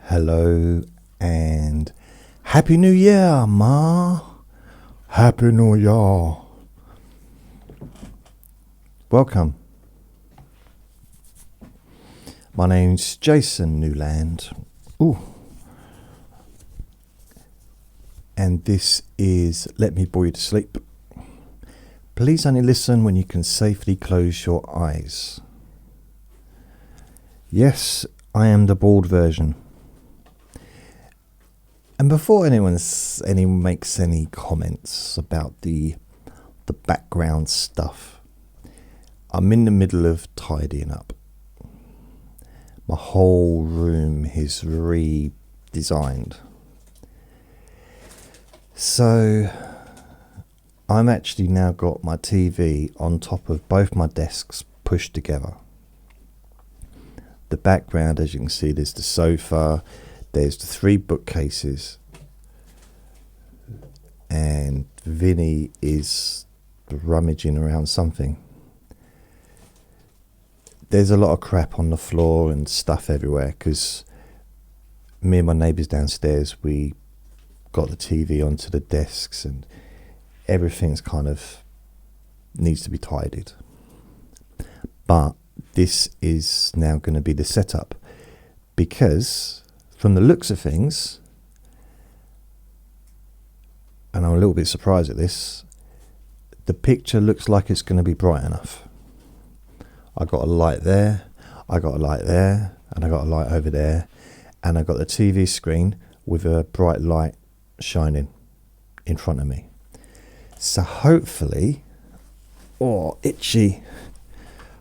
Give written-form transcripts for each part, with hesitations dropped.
Hello and Happy New Year, Ma. Happy New Year. Welcome. My name's Jason Newland. Ooh. And this is Let Me Bore You to Sleep. Please only listen when you can safely close your eyes. Yes, I am the bald version. And before anyone makes any comments about the background stuff, I'm in the middle of tidying up. My whole room is redesigned. So I'm actually now got my TV on top of both my desks pushed together. The background, as you can see, there's the sofa, there's the 3 bookcases, and Vinny is rummaging around something. There's a lot of crap on the floor and stuff everywhere because me and my neighbours downstairs, we got the TV onto the desks and everything's kind of needs to be tidied. But this is now going to be the setup because from the looks of things, and I'm a little bit surprised at this, the picture looks like it's going to be bright enough. I got a light there, I got a light there, and I got a light over there, and I got the TV screen with a bright light shining in front of me. So hopefully,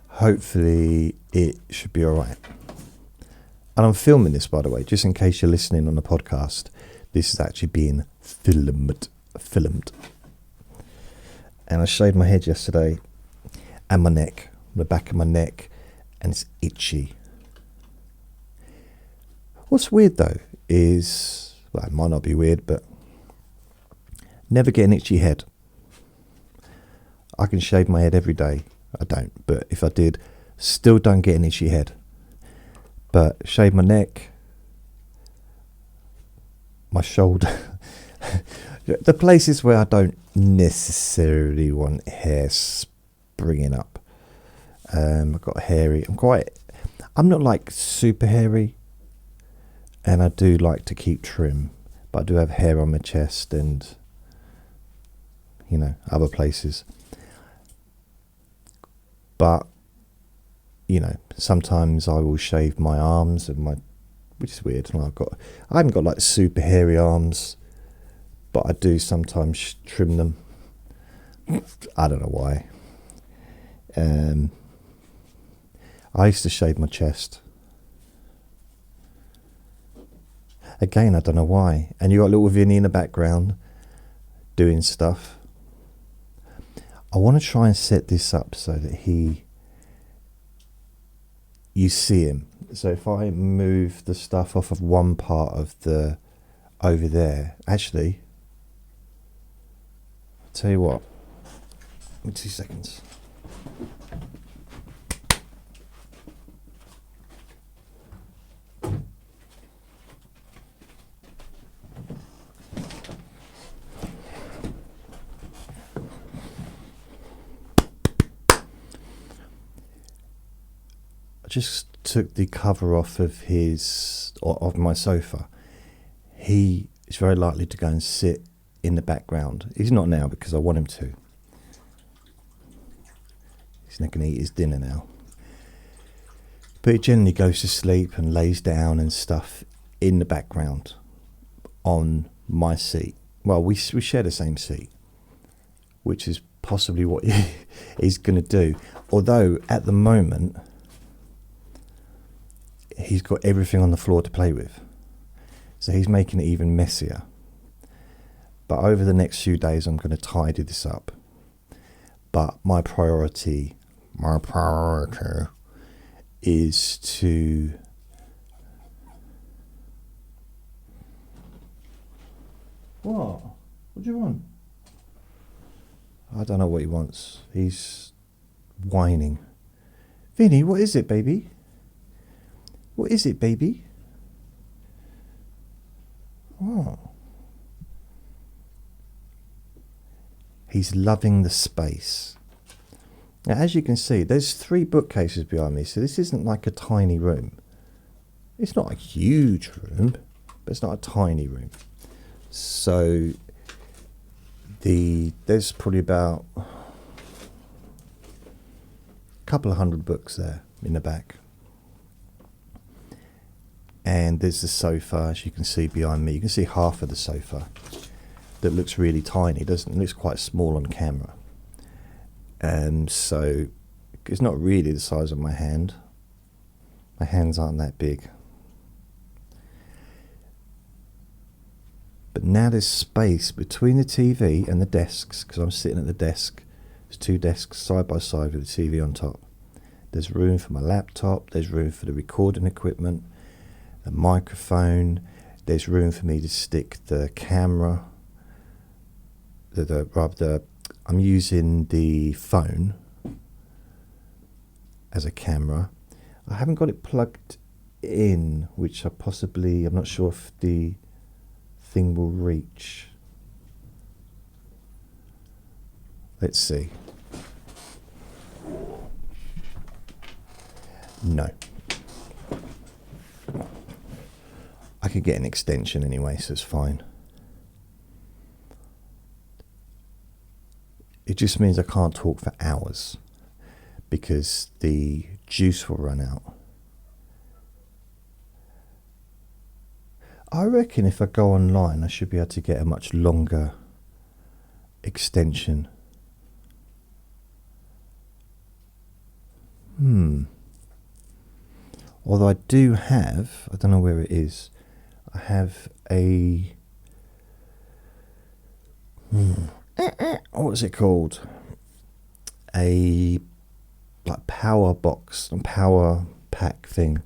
hopefully it should be alright. And I'm filming this, by the way, just in case you're listening on the podcast. This is actually being filmed. And I shaved my head yesterday and my neck, the back of my neck, and it's itchy. What's weird though is, well, it might not be weird, but never get an itchy head. I can shave my head every day. I don't, but if I did, still don't get an itchy head. But shave my neck, my shoulder, the places where I don't necessarily want hair springing up. I've got hairy. I'm not like super hairy, and I do like to keep trim, but I do have hair on my chest and, other places. But sometimes I will shave my arms and which is weird. I haven't got like super hairy arms, but I do sometimes trim them. I don't know why. I used to shave my chest. Again, I don't know why. And you got little Vinny in the background doing stuff. I want to try and set this up so that you see him. So if I move the stuff off of one part of over there, actually, I'll tell you what, give me 2 seconds. I just took the cover off of my sofa. He is very likely to go and sit in the background. He's not now because I want him to. He's not going to eat his dinner now. But he generally goes to sleep and lays down and stuff in the background on my seat. Well, we share the same seat, which is possibly what he's going to do. Although at the moment, he's got everything on the floor to play with. So he's making it even messier. But over the next few days, I'm going to tidy this up. But my priority is to What do you want? I don't know what he wants. He's whining. Vinny, what is it, baby? What is it, baby? Oh. He's loving the space. Now, as you can see, there's 3 bookcases behind me, so this isn't like a tiny room. It's not a huge room, but it's not a tiny room. So there's probably about a couple of 100 books there in the back. And there's the sofa, as you can see behind me. You can see half of the sofa that looks really tiny, doesn't it? It looks quite small on camera. So it's not really the size of my hand. My hands aren't that big. But now there's space between the TV and the desks, because I'm sitting at the desk. There's 2 desks side by side with the TV on top. There's room for my laptop, there's room for the recording equipment, the microphone, there's room for me to stick the camera. I'm using the phone as a camera. I haven't got it plugged in, which I'm not sure if the thing will reach. Let's see. No. I could get an extension anyway, so it's fine. It just means I can't talk for hours because the juice will run out. I reckon if I go online, I should be able to get a much longer extension. Although I do have, I don't know where it is, I have a... what was it called? A power box and power pack thing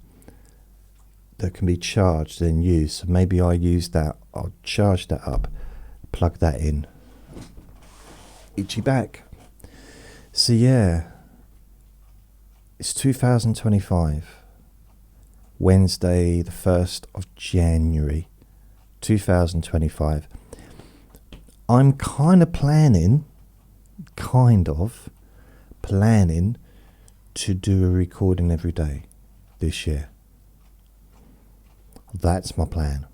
that can be charged and used. So maybe I use that. I'll charge that up, plug that in. Itchy back. So yeah, it's 2025, Wednesday the 1st of January 2025. I'm kind of planning to do a recording every day this year. That's my plan.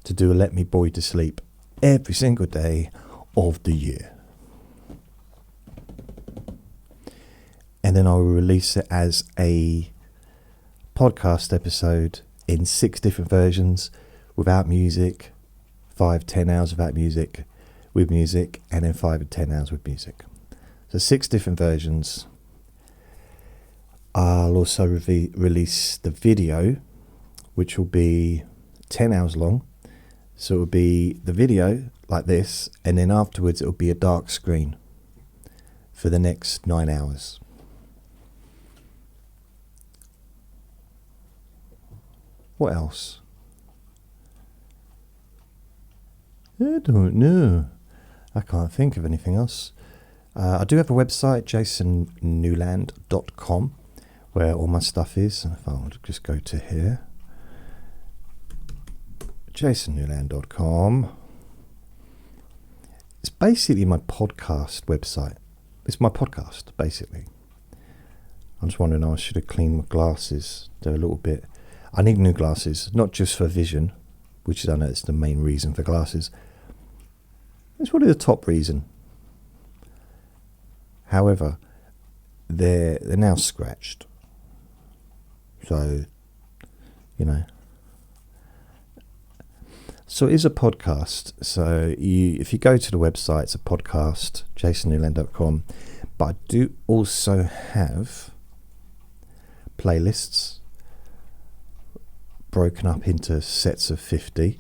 To do a Let Me Bore You to Sleep every single day of the year. And then I will release it as a podcast episode in 6 different versions, without music, 5-10 hours without music, with music, and then 5 and 10 hours with music. So 6 different versions. I'll also release the video, which will be 10 hours long. So it will be the video like this, and then afterwards it will be a dark screen for the next 9 hours. What else? I don't know. I can't think of anything else. I do have a website, jasonnewland.com, where all my stuff is. And if I'll just go to here, jasonnewland.com. It's basically my podcast website. It's my podcast, basically. I'm just wondering, I should have cleaned my glasses. They're a little bit... I need new glasses, not just for vision, which I know is the main reason for glasses. It's probably the top reason. However, they're now scratched. So, you know. So it is a podcast. So if you go to the website, it's a podcast, jasonnewland.com. But I do also have playlists broken up into sets of 50.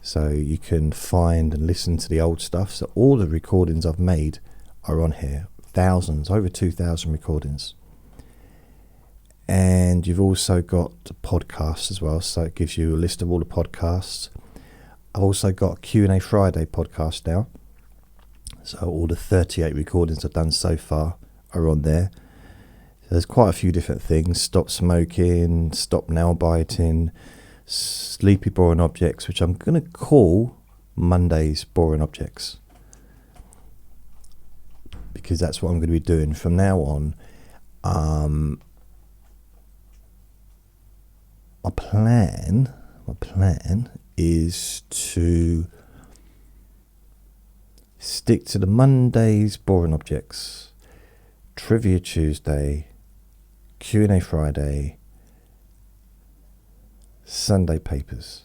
So you can find and listen to the old stuff. So all the recordings I've made are on here. Thousands, over 2,000 recordings. And you've also got podcasts as well. So it gives you a list of all the podcasts. I've also got Q&A Friday podcast now. So all the 38 recordings I've done so far are on there. So there's quite a few different things. Stop smoking, stop nail biting, Sleepy Boring Objects, which I'm going to call Monday's Boring Objects, because that's what I'm going to be doing from now on. My plan is to stick to the Monday's Boring Objects, Trivia Tuesday, Q&A Friday, Sunday papers.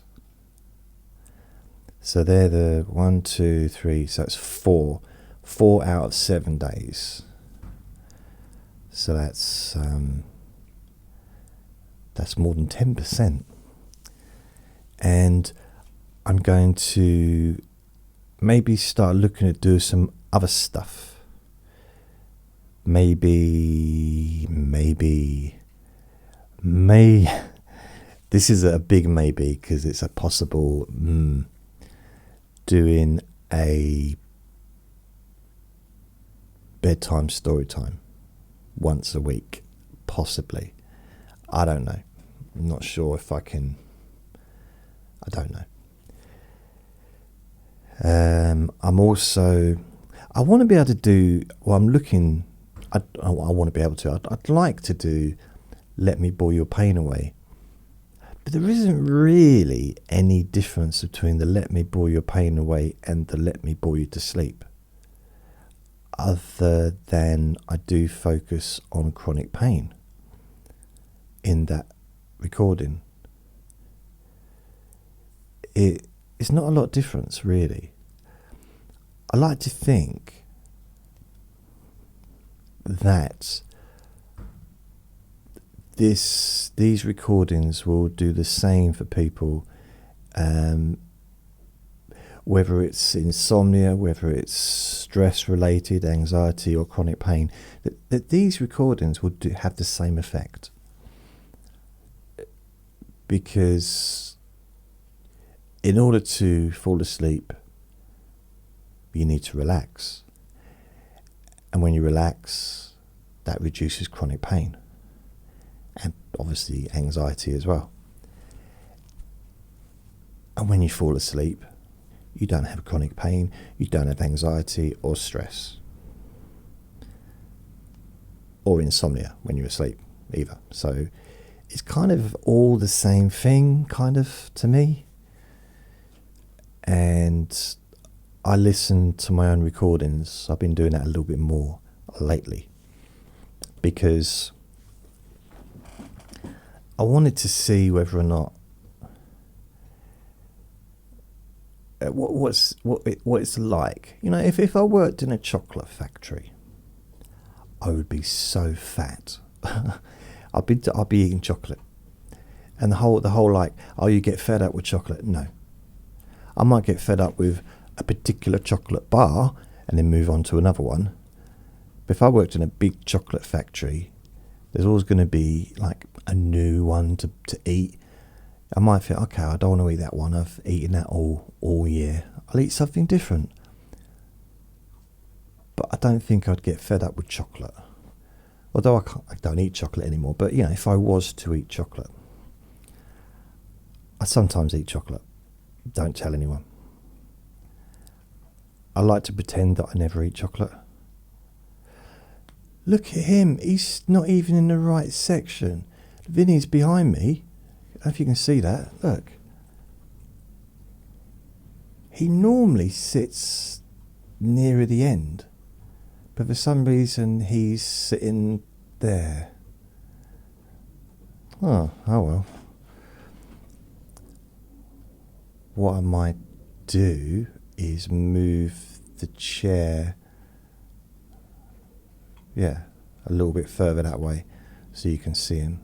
So they're the 1, 2, 3, so it's 4 out of 7 days. So that's more than 10%. And I'm going to maybe start looking at doing some other stuff. Maybe this is a big maybe, because it's a possible doing a bedtime story time once a week, possibly. I don't know. I'm not sure if I can. I don't know. I'm also. I want to be able to do. Well, I'm looking. I want to be able to. I'd like to do Let Me Bore Your Pain Away. But there isn't really any difference between the Let Me Bore Your Pain Away and the Let Me Bore You to Sleep, other than I do focus on chronic pain in that recording. It's not a lot of difference, really. I like to think that these recordings will do the same for people, whether it's insomnia, whether it's stress related, anxiety or chronic pain, that these recordings will have the same effect. Because in order to fall asleep, you need to relax. And when you relax, that reduces chronic pain. And obviously anxiety as well. And when you fall asleep, you don't have chronic pain, you don't have anxiety or stress. Or insomnia when you're asleep either. So it's kind of all the same thing, kind of, to me. And I listen to my own recordings. I've been doing that a little bit more lately, because I wanted to see whether or not what it's like. You know, if I worked in a chocolate factory, I would be so fat. I'd be eating chocolate, and the whole like, oh, you get fed up with chocolate. No, I might get fed up with a particular chocolate bar and then move on to another one. But if I worked in a big chocolate factory, there's always going to be like a new one to eat. I might think, okay, I don't want to eat that one. I've eaten that all year. I'll eat something different. But I don't think I'd get fed up with chocolate. Although I don't eat chocolate anymore. But, you know, if I was to eat chocolate, I sometimes eat chocolate. Don't tell anyone. I like to pretend that I never eat chocolate. Look at him. He's not even in the right section. Vinny's behind me. I don't know if you can see that. Look. He normally sits nearer the end. But for some reason, he's sitting there. Oh well. What I might do is move the chair, a little bit further that way, so you can see him.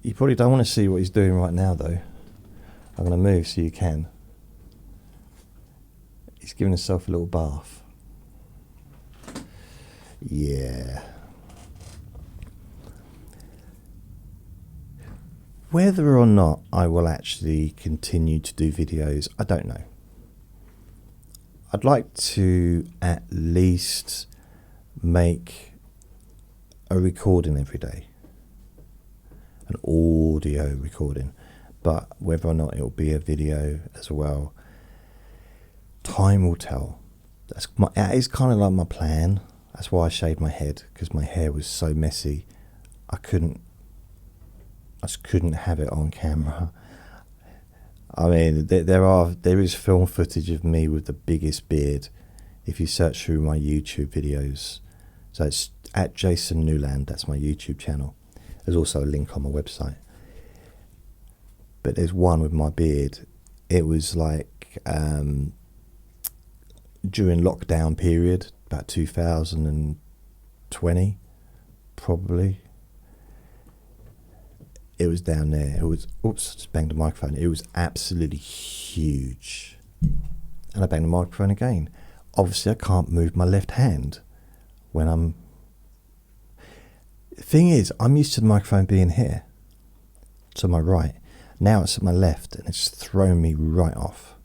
You probably don't want to see what he's doing right now, though. I'm going to move so you can. He's giving himself a little bath. Yeah. Whether or not I will actually continue to do videos, I don't know. I'd like to at least make a recording every day. an audio recording, but whether or not it'll be a video as well, time will tell. That is kind of like my plan. That's why I shaved my head, because my hair was so messy. I just couldn't have it on camera. I mean, there is film footage of me with the biggest beard if you search through my YouTube videos. So it's at Jason Newland. That's my YouTube channel. There's also a link on my website. But there's one with my beard. It was like during lockdown period, about 2020, probably. It was down there. It was, oops, just banged the microphone. It was absolutely huge. And I banged the microphone again. Obviously, I can't move my left hand when I'm... The thing is, I'm used to the microphone being here, to my right. Now it's at my left, and it's thrown me right off.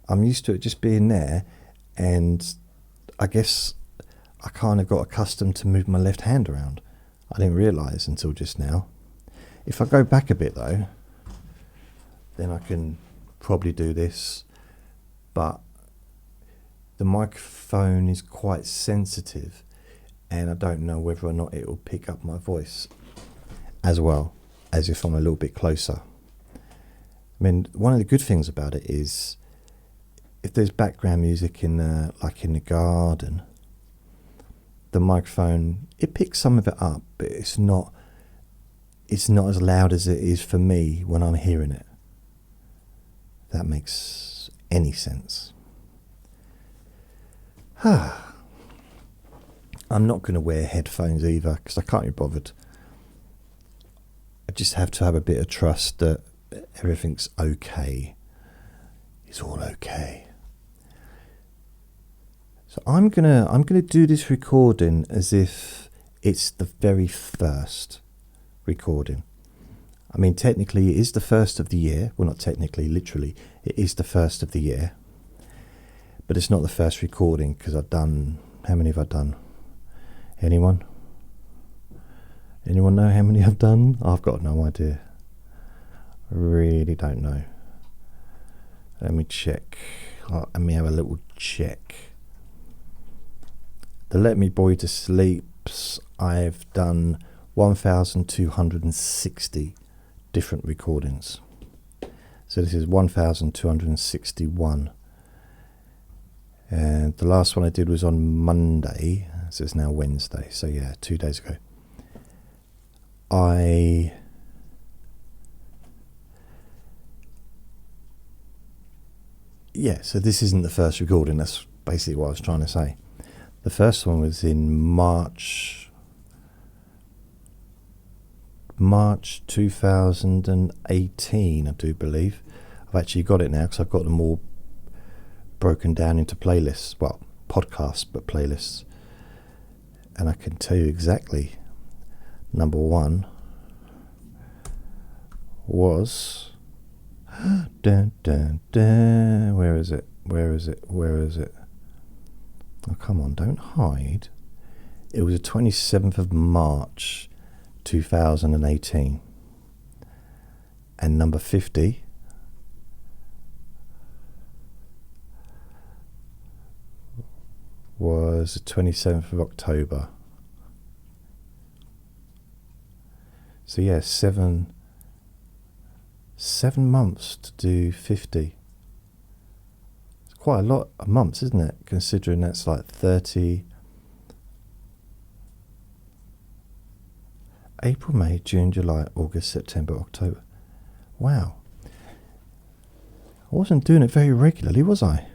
I'm used to it just being there, and I guess I kind of got accustomed to move my left hand around. I didn't realise until just now. If I go back a bit though, then I can probably do this, but the microphone is quite sensitive, and I don't know whether or not it will pick up my voice as well as if I'm a little bit closer. I mean, one of the good things about it is if there's background music in the, like in the garden, the microphone, it picks some of it up, but it's not as loud as it is for me when I'm hearing it. If that makes any sense. I'm not going to wear headphones either, because I can't be bothered. I just have to have a bit of trust that everything's okay. It's all okay. So I'm gonna do this recording as if it's the very first recording. I mean, technically it is the first of the year. Well, not technically, literally, it is the first of the year. But it's not the first recording, because I've done... How many have I done? Anyone? Anyone know how many I've done? I've got no idea. I really don't know. Let me check. Let me have a little check. The Let Me Bore You to Sleeps, I've done 1,260 different recordings. So this is 1,261. And the last one I did was on Monday, so it's now Wednesday. So yeah, 2 days ago. Yeah, so this isn't the first recording. That's basically what I was trying to say. The first one was in March 2018, I do believe. I've actually got it now because I've got them all broken down into playlists. Well, podcasts, but playlists. And I can tell you exactly. Number one was... dun, dun, dun. Where is it? Oh, come on, don't hide. It was the 27th of March 2018. And number 50 was the 27th of October. So yeah, seven months to do 50. It's quite a lot of months, isn't it? Considering that's like 30. April, May, June, July, August, September, October. Wow. I wasn't doing it very regularly, was I?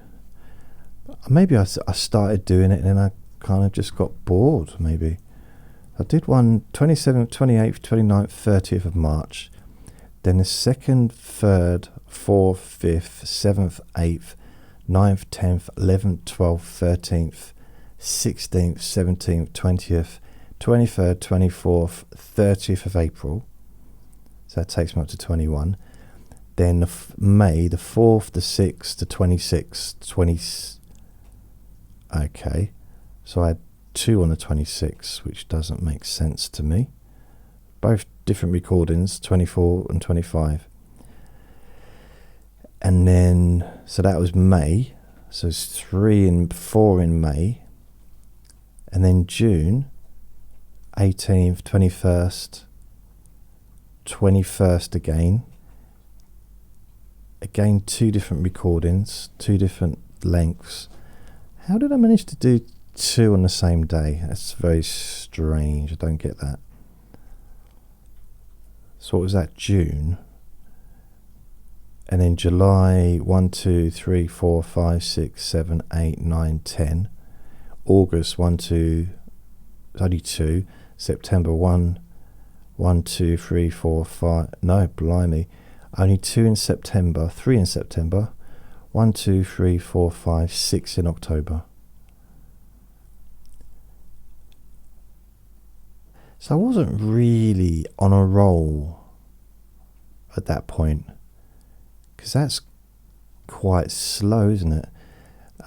Maybe I started doing it and then I kind of just got bored, maybe. I did one 27th, 28th, 29th, 30th of March. Then the 2nd, 3rd, 4th, 5th, 7th, 8th, 9th, 10th, 11th, 12th, 13th, 16th, 17th, 20th, 23rd, 24th, 30th of April. So that takes me up to 21. Then May, the 4th, the 6th, the 26th, Okay. So I had 2 on the 26th, which doesn't make sense to me. both different recordings, 24 and 25. And then, so that was May, so it's 3 and 4 in May, and then June, 18th, 21st, 21st again 2 different recordings, 2 different lengths. How did I manage to do 2 on the same day? That's very strange, I don't get that. So what was that, June? And then July, 1, 2, 3, 4, 5, 6, 7, 8, 9, 10. August, 1, 2, only 2. September, 1, 1, 2, 3, 4, 5. No, blimey. Only 2 in September, 3 in September. 1, 2, 3, 4, 5, 6 in October. So I wasn't really on a roll at that point, because that's quite slow, isn't it?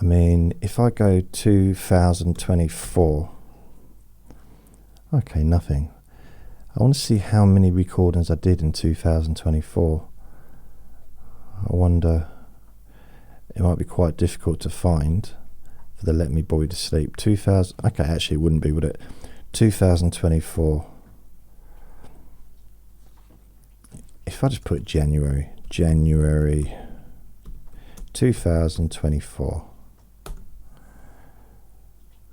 I mean, if I go 2024, okay, nothing. I want to see how many recordings I did in 2024. I wonder, it might be quite difficult to find for the Let Me Bore You to Sleep. 2000, okay, actually it wouldn't be, would it? 2024. If I just put January 2024,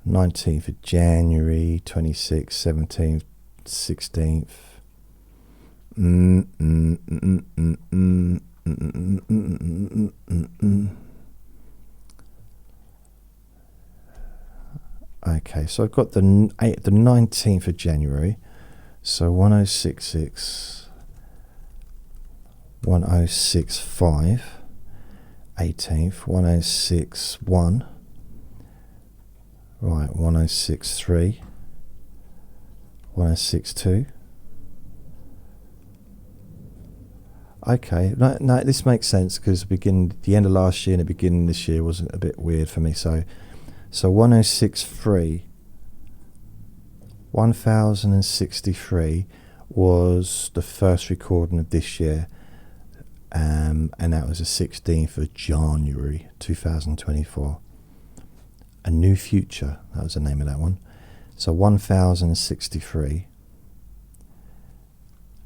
19th of January, 26th, 17th, 16th. Okay, so I've got the 19th of January, so 1066, 1065, 18th, 1061, right, 1063, 1062. Okay, no, this makes sense, because the end of last year and the beginning of this year was a bit weird for me. So 1063, 1063 was the first recording of this year, and that was the 16th of January 2024. A New Future, that was the name of that one. So 1063,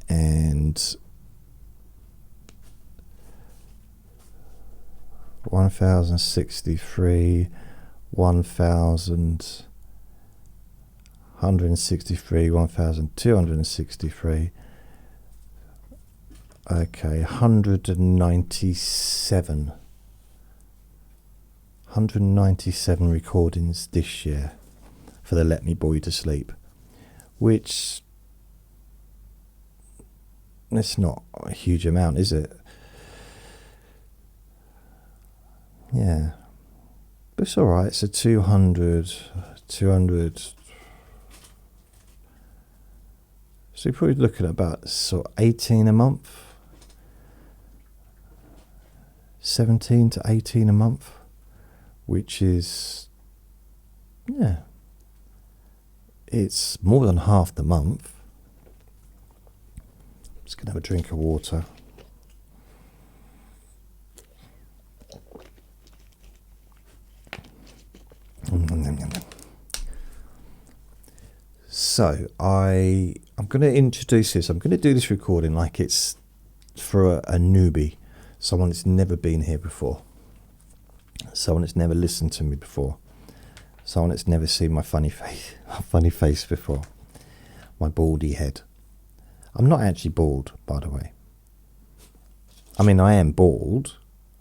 and 1063, 1163, 1263. Okay, 197 recordings this year for the Let Me Bore You to Sleep, which, it's not a huge amount, is it? Yeah, but it's alright. So 200. So you're probably looking at about sort of 18 a month, 17 to 18 a month, which is, yeah, it's more than half the month. Just gonna have a drink of water. So I'm going to introduce this. I'm going to do this recording like it's for a newbie, someone that's never been here before, someone that's never listened to me before, someone that's never seen my funny face before, my baldy head. I'm not actually bald, by the way. I mean, I am bald,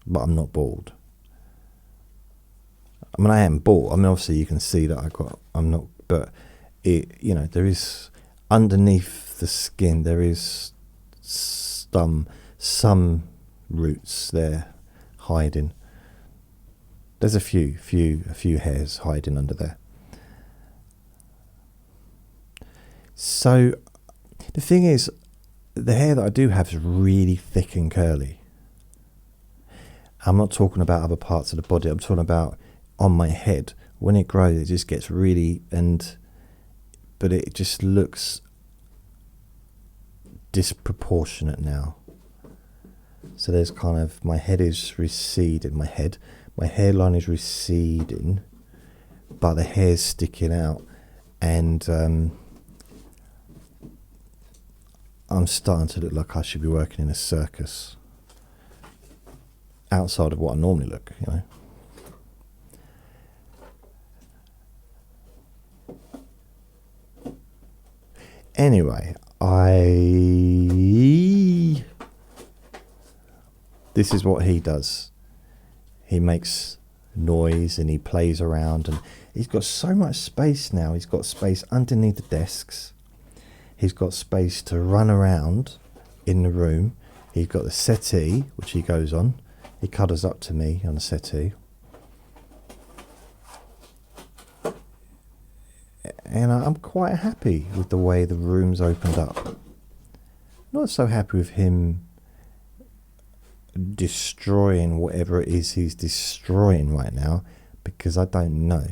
but I'm not bald. I mean, I am bald. I mean, obviously you can see that I'm not, but it, there is, underneath the skin, there is some roots there hiding. There's a few hairs hiding under there. So the thing is, the hair that I do have is really thick and curly. I'm not talking about other parts of the body. I'm talking about on my head. When it grows, it just gets really, but it just looks disproportionate now. So there's kind of, my head is receding, my hairline is receding, but the hair's sticking out, and I'm starting to look like I should be working in a circus, outside of what I normally look, you know. Anyway, this is what he does. He makes noise and he plays around, and he's got so much space now. He's got space underneath the desks. He's got space to run around in the room. He's got the settee, which he goes on. He cuddles up to me on the settee. And I'm quite happy with the way the room's opened up. Not so happy with him destroying whatever it is he's destroying right now, because I don't know.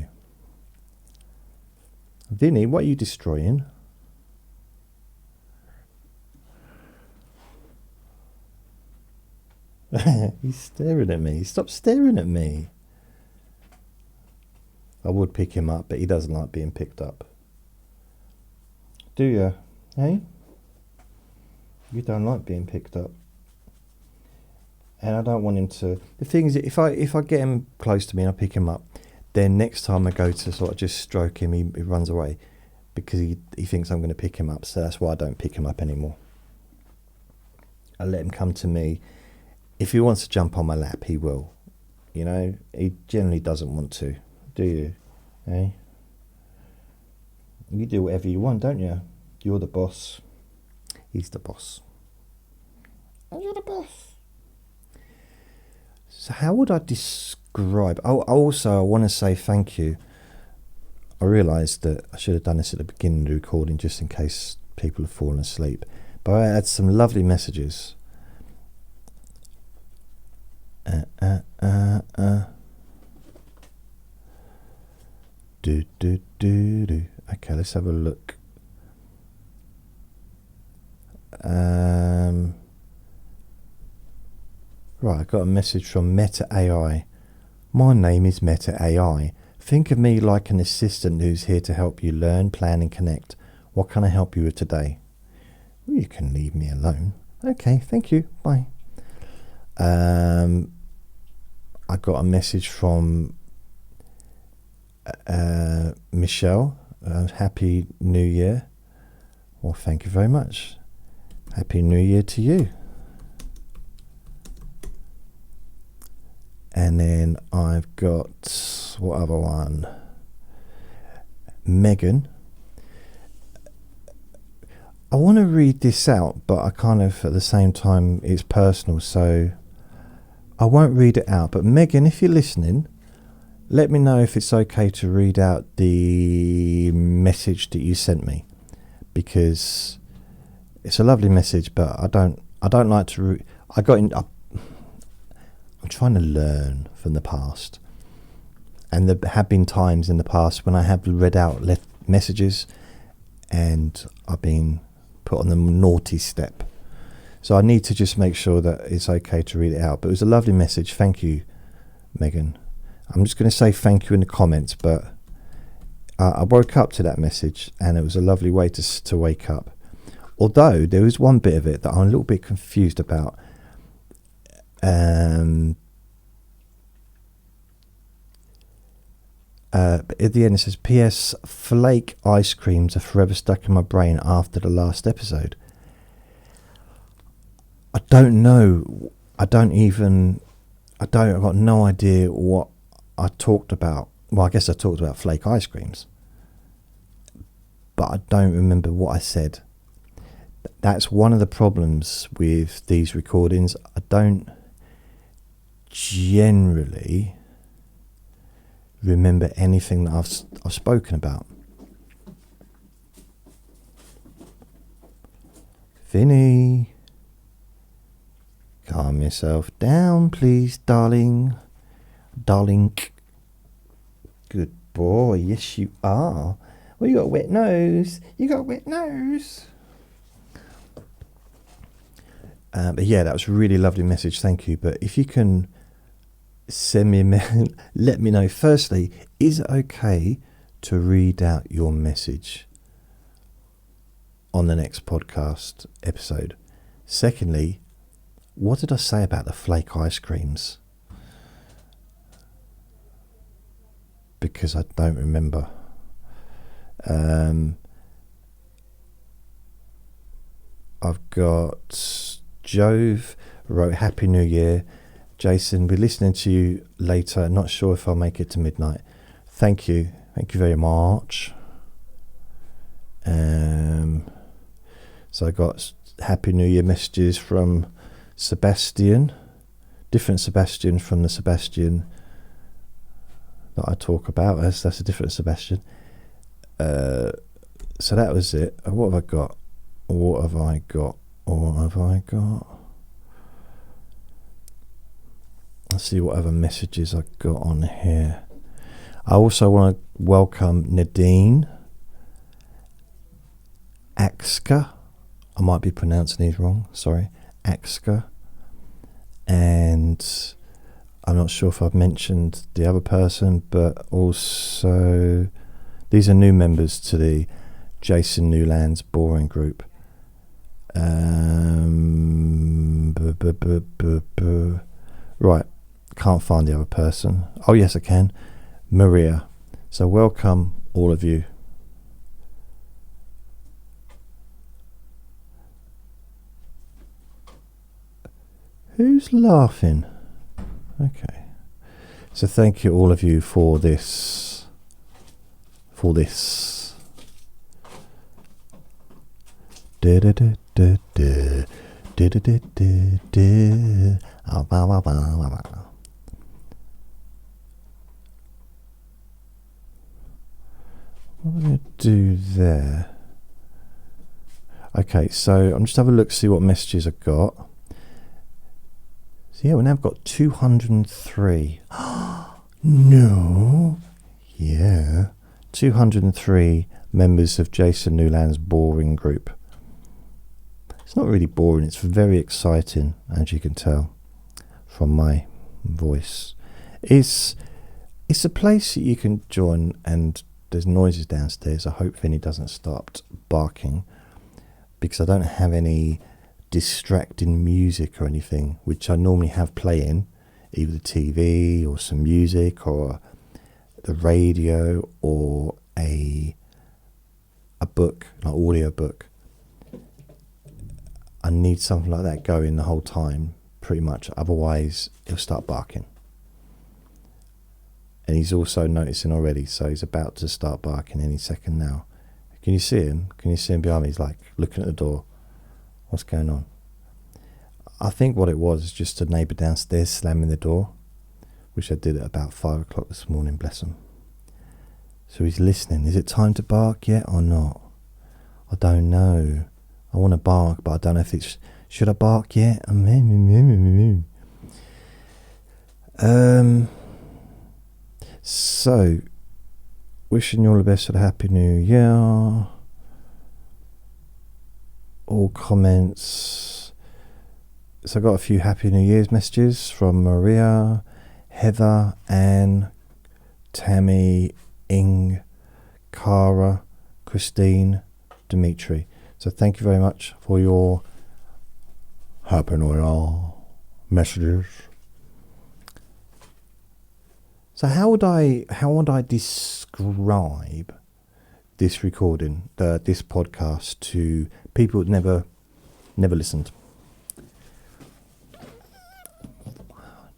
Vinny, what are you destroying? He's staring at me. Stop staring at me. I would pick him up, but he doesn't like being picked up. Do you? Hey? You don't like being picked up. And I don't want him to... The thing is, if I get him close to me and I pick him up, then next time I go to sort of just stroke him, he runs away, because he thinks I'm going to pick him up. So that's why I don't pick him up anymore. I let him come to me. If he wants to jump on my lap, he will. You know, he generally doesn't want to. Do you? Eh? You do whatever you want, don't you? You're the boss. He's the boss. And you're the boss. So how would I describe... Oh, also, I want to say thank you. I realised that I should have done this at the beginning of the recording, just in case people have fallen asleep. But I had some lovely messages. Okay, let's have a look. Right, I got a message from Meta AI. My name is Meta AI. Think of me like an assistant who's here to help you learn, plan and connect. What can I help you with today? Well, you can leave me alone. Okay, thank you. Bye. I got a message from Michelle. Happy New Year. Well, thank you very much. Happy New Year to you. And then I've got, what other one? Megan. I want to read this out, but I kind of, at the same time, it's personal, so I won't read it out. But Megan, if you're listening, let me know if it's okay to read out the message that you sent me, because it's a lovely message, but I don't like to I'm trying to learn from the past, and there have been times in the past when I have read out messages and I've been put on the naughty step. So I need to just make sure that it's okay to read it out. But it was a lovely message. Thank you, Megan. I'm just going to say thank you in the comments, but I woke up to that message and it was a lovely way to wake up. Although there was one bit of it that I'm a little bit confused about. But at the end it says, P.S. Flake ice creams are forever stuck in my brain after the last episode. I don't know. I've got no idea what I talked about. Well, I guess I talked about flake ice creams, but I don't remember what I said. That's one of the problems with these recordings. I don't generally remember anything that I've spoken about. Vinny, calm yourself down, please, darling. Darling. Good boy. Yes, you are. Well, you got a wet nose. You got a wet nose. But yeah, that was a really lovely message. Thank you. But if you can send me a let me know. Firstly, is it okay to read out your message on the next podcast episode? Secondly, what did I say about the flake ice creams? Because I don't remember. I've got Jove wrote Happy New Year. Jason, be listening to you later. Not sure if I'll make it to midnight. Thank you. Thank you very much. So I got Happy New Year messages from Sebastian. Different Sebastian from the Sebastian that I talk about. That's a different Sebastian. So that was it. What have I got? What have I got? What have I got? Let's see what other messages I got on here. I also want to welcome Nadine Axka. I might be pronouncing these wrong. Sorry. Axka. And I'm not sure if I've mentioned the other person, but also these are new members to the Jason Newland's Boring Group. Right, can't find the other person. Oh yes, I can. Maria. So welcome all of you. Who's laughing? Okay. So thank you all of you for this. What am I going to do there? Okay, so I'm just having a look, see what messages I've got. So yeah, we now got 203. No. Yeah. 203 members of Jason Newland's Boring Group. It's not really boring, it's very exciting, as you can tell from my voice. It's a place that you can join, and there's noises downstairs. I hope Vinny doesn't start barking, because I don't have any distracting music or anything, which I normally have playing, either the TV or some music or the radio or a book, an audio book. I need something like that going the whole time, pretty much. Otherwise, he'll start barking. And he's also noticing already, so he's about to start barking any second now. Can you see him? Can you see him behind me? He's like looking at the door. What's going on? I think what it was is just a neighbour downstairs slamming the door, which I did at about 5 o'clock this morning, bless him. So he's listening. Is it time to bark yet or not? I don't know. I want to bark, but I don't know if it's... Should I bark yet? So, wishing you all the best for the Happy New Year. All comments. So I got a few Happy New Year's messages from Maria, Heather, Anne, Tammy, Ing, Cara, Christine, Dimitri. So thank you very much for your Happy New Year messages. So how would I describe this recording, this podcast, to people who'd never listened?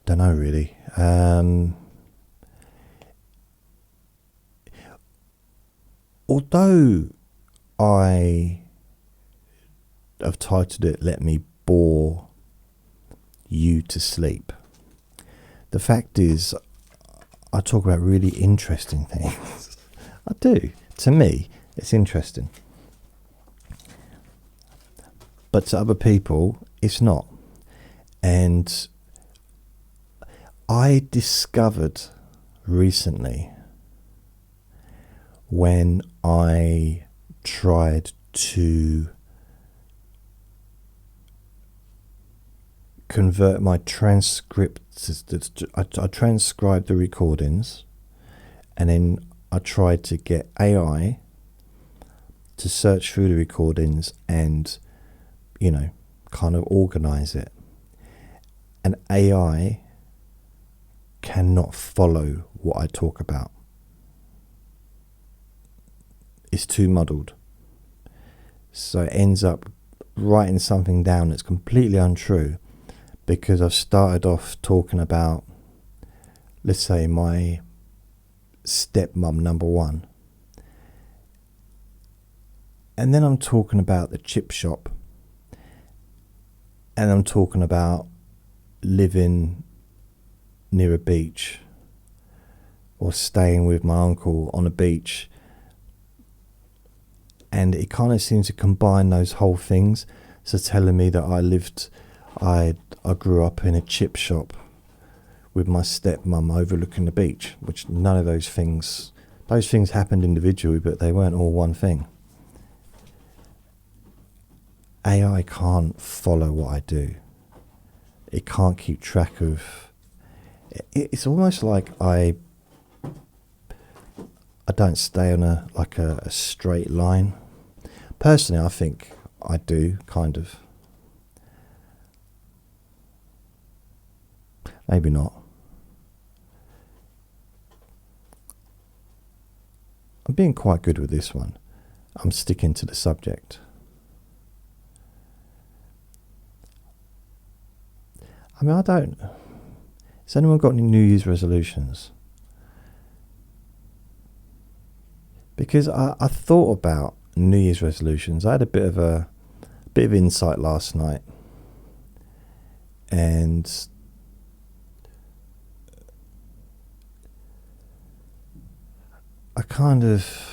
Don't know really. Although I have titled it "Let Me Bore You to Sleep," the fact is, I talk about really interesting things. I do. To me, it's interesting. But to other people, it's not. And I discovered recently, when I tried to convert my transcript. I transcribe the recordings, and then I tried to get AI to search through the recordings and, kind of organize it. And AI cannot follow what I talk about. It's too muddled. So it ends up writing something down that's completely untrue, because I've started off talking about, let's say, my stepmom number one. And then I'm talking about the chip shop. And I'm talking about living near a beach, or staying with my uncle on a beach. And it kind of seems to combine those whole things. So telling me that I grew up in a chip shop with my stepmom overlooking the beach, which none of those things happened individually, but they weren't all one thing. AI can't follow what I do. It can't keep track of. It's almost like I don't stay on a straight line. Personally, I think I do, kind of. Maybe not. I'm being quite good with this one. I'm sticking to the subject. I mean, has anyone got any New Year's resolutions? Because I thought about New Year's resolutions. I had a bit of insight last night, and I kind of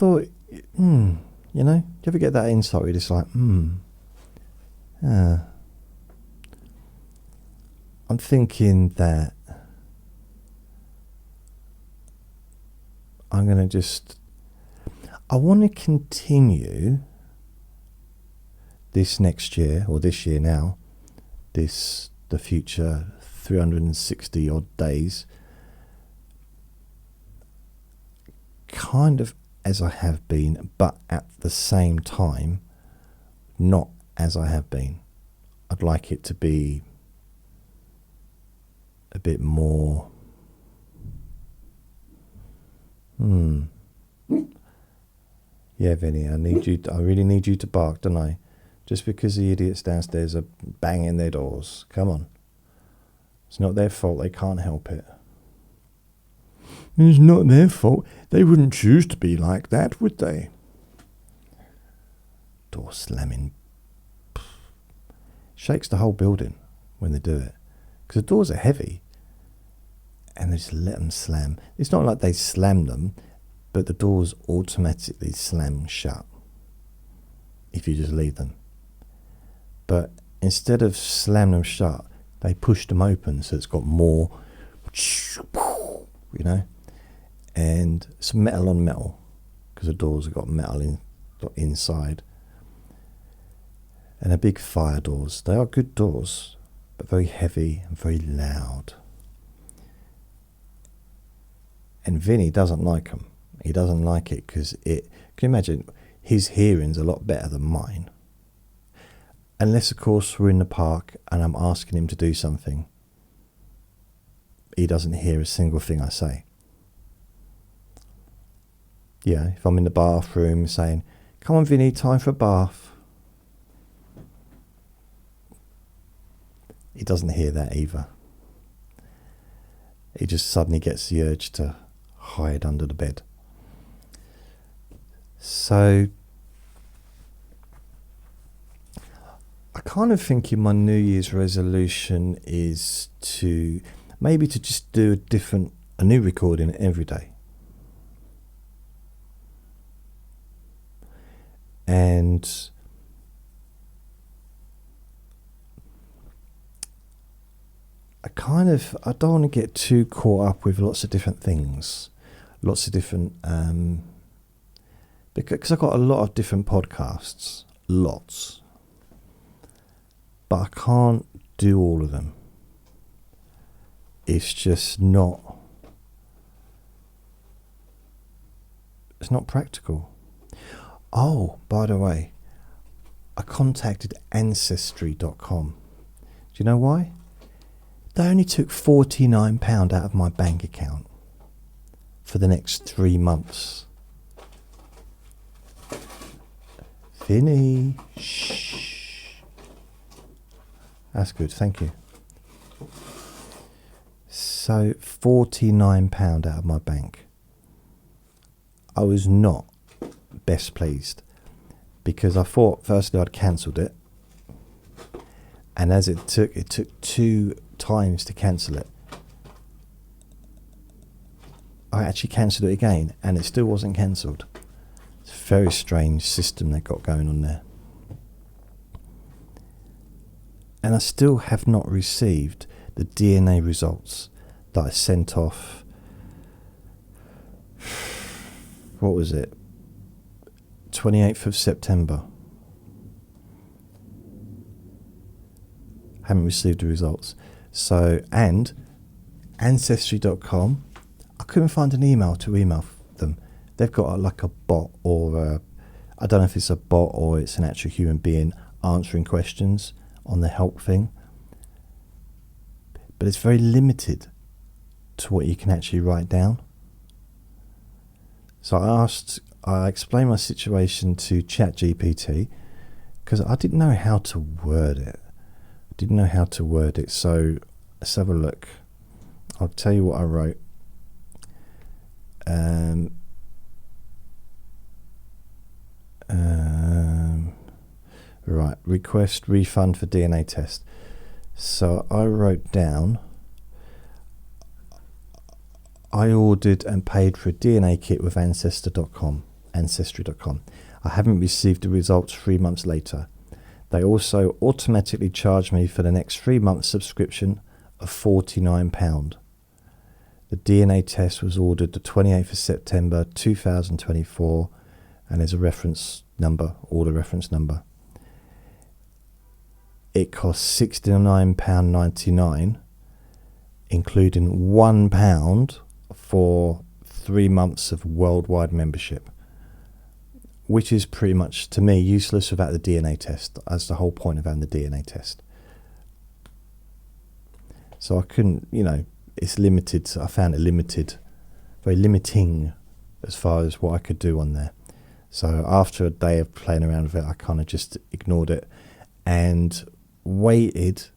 thought, do you ever get that insight where you're just like, I'm thinking that I want to continue this next year, or this year now, the future 360 odd days, kind of as I have been, but at the same time, not as I have been. I'd like it to be a bit more. Yeah, Vinny, I really need you to bark, don't I? Just because the idiots downstairs are banging their doors. Come on. It's not their fault, they can't help it. It's not their fault. They wouldn't choose to be like that, would they? Door slamming. Shakes the whole building when they do it. Because the doors are heavy. And they just let them slam. It's not like they slam them, but the doors automatically slam shut if you just leave them. But instead of slam them shut, they push them open, so it's got more, and it's metal on metal, because the doors have got metal inside. And they're big fire doors. They are good doors, but very heavy and very loud. And Vinny doesn't like them. He doesn't like it because can you imagine, his hearing's a lot better than mine. Unless, of course, we're in the park and I'm asking him to do something. He doesn't hear a single thing I say. Yeah, if I'm in the bathroom saying, "Come on, Vinny, time for a bath." He doesn't hear that either. He just suddenly gets the urge to hide under the bed. So I kind of think in my New Year's resolution is to just do a new recording every day. And I don't want to get too caught up with lots of different things. lots of different, because I've got a lot of different podcasts, lots, but I can't do all of them. It's just not, it's not practical. Oh, by the way, I contacted Ancestry.com. Do you know why? They only took £49 out of my bank account for the next 3 months. Finny. Shh. That's good, thank you. So £49 out of my bank. I was not best pleased because I thought firstly I'd cancelled it, and as it took 2 times to cancel it, I actually cancelled it again and it still wasn't cancelled. It's a very strange system they've got going on there. And I still have not received the DNA results that I sent off. What was it? 28th of September. Haven't received the results. So, and Ancestry.com, I couldn't find an email to email them. They've got like a bot, or I don't know if it's a bot or it's an actual human being answering questions on the help thing. But it's very limited to what you can actually write down. So I explained my situation to ChatGPT because I didn't know how to word it. So let's have a look. I'll tell you what I wrote. Right, request refund for DNA test. So I wrote down, I ordered and paid for a DNA kit with Ancestry.com. I haven't received the results 3 months later. They also automatically charged me for the next 3 months subscription of £49. The DNA test was ordered the 28th of September 2024, and there's a reference number, order reference number. It costs £69.99, including £1 for 3 months of worldwide membership, which is pretty much, to me, useless without the DNA test. That's the whole point of having the DNA test. So I couldn't, it's limited. I found it limited, very limiting as far as what I could do on there. So after a day of playing around with it, I kind of just ignored it and waited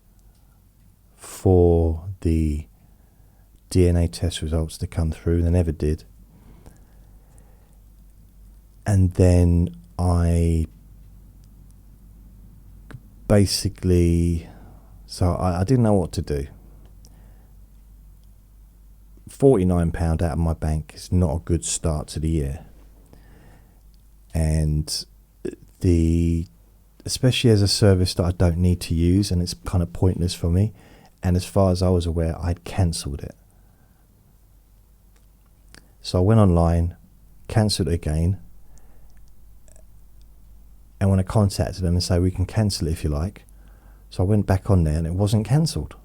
for the DNA test results to come through. They never did. And then I basically, so I didn't know what to do. £49 out of my bank is not a good start to the year. And especially as a service that I don't need to use, and it's kind of pointless for me. And as far as I was aware, I'd cancelled it. So I went online, cancelled it again. And when I contacted them and say, we can cancel it if you like. So I went back on there and it wasn't cancelled.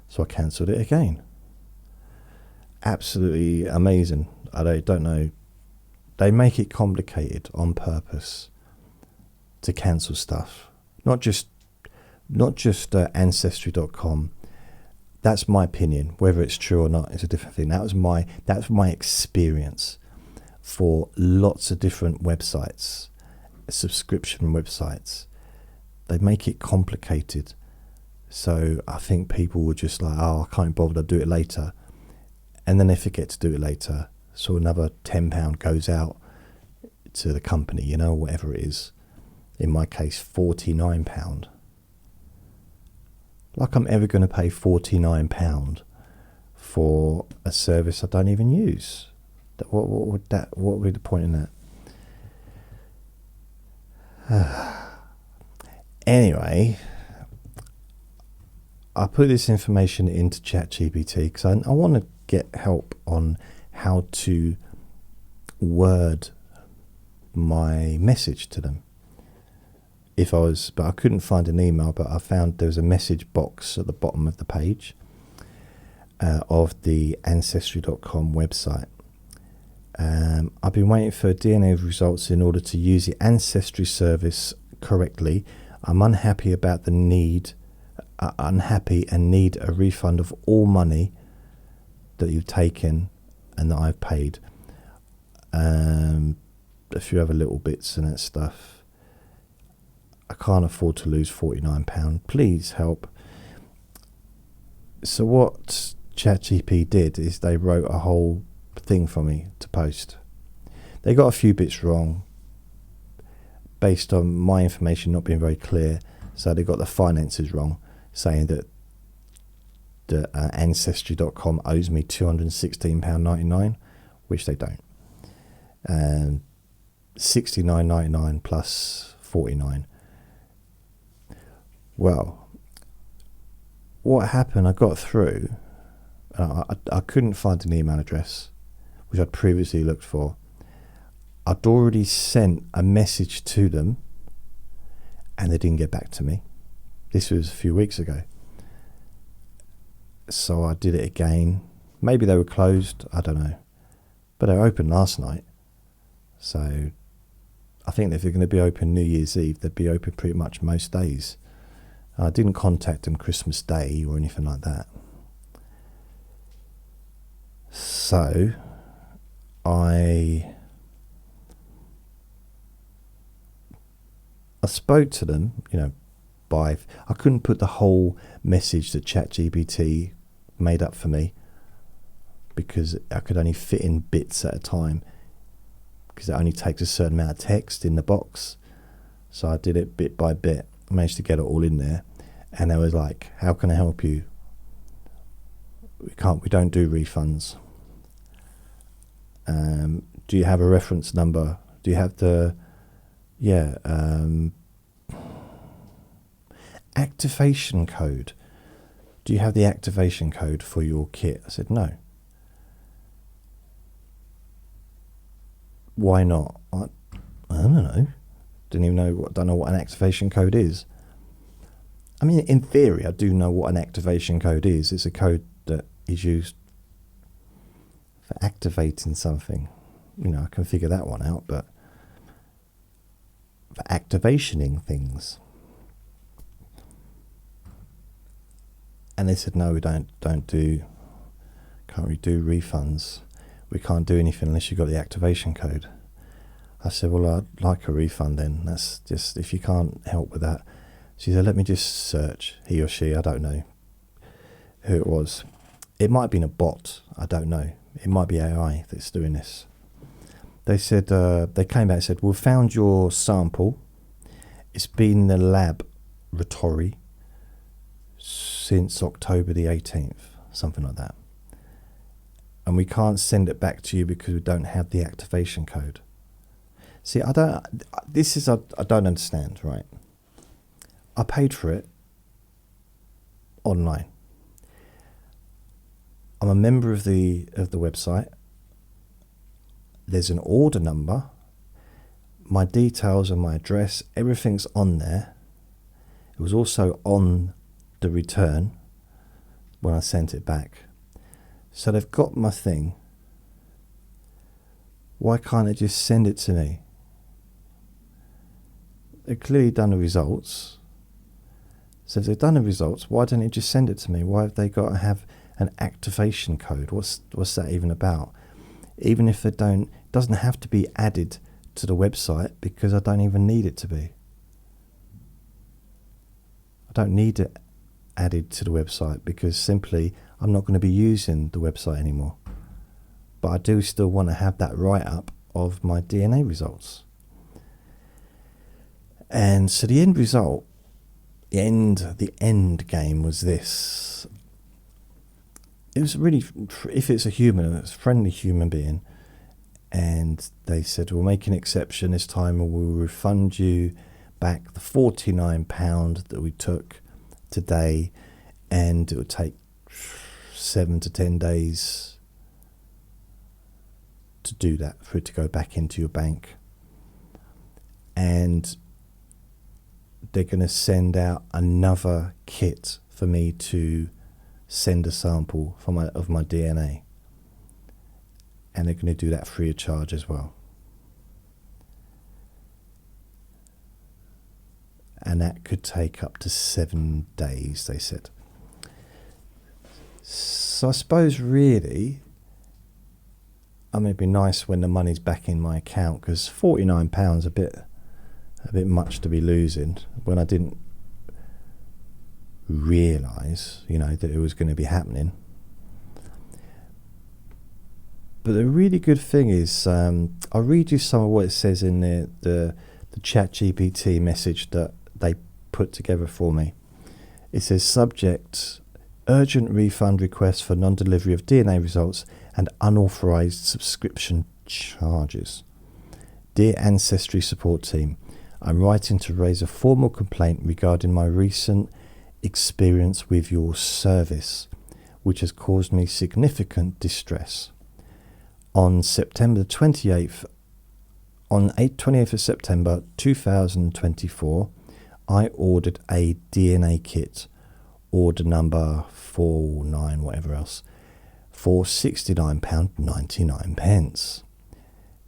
So I cancelled it again. Absolutely amazing. I don't know. They make it complicated on purpose to cancel stuff. Not just Ancestry.com. That's my opinion. Whether it's true or not is a different thing. That was my experience for lots of different websites, subscription websites. They make it complicated. So I think people were just like, I can't be bothered, I'll do it later. And then they forget to do it later. So another £10 goes out to the company, whatever it is. In my case, £49. Like I'm ever going to pay £49 for a service I don't even use. What would be the point in that? Anyway, I put this information into ChatGPT because I want to get help on how to word my message to them. But I couldn't find an email, but I found there was a message box at the bottom of the page of the Ancestry.com website. I've been waiting for DNA results in order to use the Ancestry service correctly. I'm unhappy and need a refund of all money that you've taken and that I've paid. A few other little bits and that stuff. I can't afford to lose £49. Please help. So what ChatGPT did is they wrote a whole thing for me to post. They got a few bits wrong based on my information not being very clear. So they got the finances wrong, saying that the Ancestry.com owes me £216.99, which they don't. And £69.99 plus £49. Well, what happened, I got through, I couldn't find an email address, which I'd previously looked for. I'd already sent a message to them, and they didn't get back to me. This was a few weeks ago. So I did it again. Maybe they were closed, I don't know. But they were open last night. So I think if they're going to be open New Year's Eve, they'd be open pretty much most days. I didn't contact them Christmas Day or anything like that. So I spoke to them, I couldn't put the whole message that ChatGPT made up for me because I could only fit in bits at a time because it only takes a certain amount of text in the box. So I did it bit by bit. I managed to get it all in there, and they was like, how can I help you? We don't do refunds. Do you have a reference number? Do you have the activation code? Do you have the activation code for your kit? I said no. Why not? I don't know. Don't know what an activation code is. I mean, in theory, I do know what an activation code is. It's a code that is used for activating something. I can figure that one out, but for activationing things. And they said, no, we can't really do refunds. We can't do anything unless you've got the activation code. I said, well, I'd like a refund then. That's just, if you can't help with that. She said, let me just search. He or she, I don't know who it was. It might have been a bot. I don't know. It might be AI that's doing this. They said, they came back and said, we've found your sample. It's been in the laboratory since October the 18th, something like that. And we can't send it back to you because we don't have the activation code. See, I don't understand, right? I paid for it online. I'm a member of the website. There's an order number. My details and my address, everything's on there. It was also on the return when I sent it back. So they've got my thing. Why can't they just send it to me? They've clearly done the results. So if they've done the results, why don't they just send it to me? Why have they got to have an activation code? What's that even about? Even if it doesn't have to be added to the website because I don't even need it to be. I don't need it added to the website because simply I'm not going to be using the website anymore. But I do still want to have that write-up of my DNA results. And so the end result, the end game was this. It was really, if it's a human, it's a friendly human being, and they said, we'll make an exception this time and we'll refund you back the £49 that we took today, and it will take 7 to 10 days to do that, for it to go back into your bank. And they're going to send out another kit for me to send a sample of my DNA. And they're going to do that free of charge as well. And that could take up to 7 days, they said. So I suppose really, I mean, it'd be nice when the money's back in my account, because £49 a bit much to be losing when I didn't realise, that it was going to be happening. But the really good thing is, I'll read you some of what it says in the ChatGPT message that they put together for me. It says, subject, urgent refund request for non-delivery of DNA results and unauthorised subscription charges. Dear Ancestry Support Team, I'm writing to raise a formal complaint regarding my recent experience with your service, which has caused me significant distress. On September 28th, on 28th of September 2024, I ordered a DNA kit, order number 49 whatever else, for £69.99.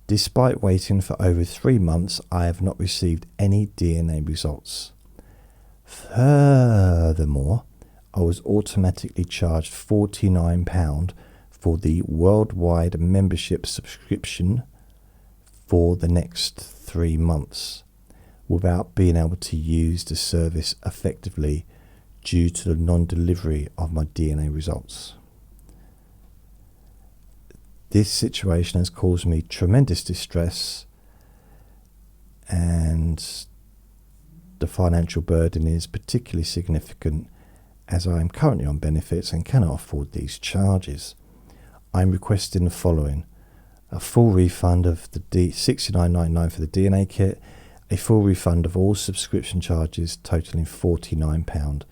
Despite waiting for over 3 months, I have not received any DNA results. Furthermore, I was automatically charged £49 for the worldwide membership subscription for the next 3 months without being able to use the service effectively due to the non-delivery of my DNA results. This situation has caused me tremendous distress, and the financial burden is particularly significant as I am currently on benefits and cannot afford these charges. I am requesting the following: a full refund of the $69.99 for the DNA kit, a full refund of all subscription charges totaling £49,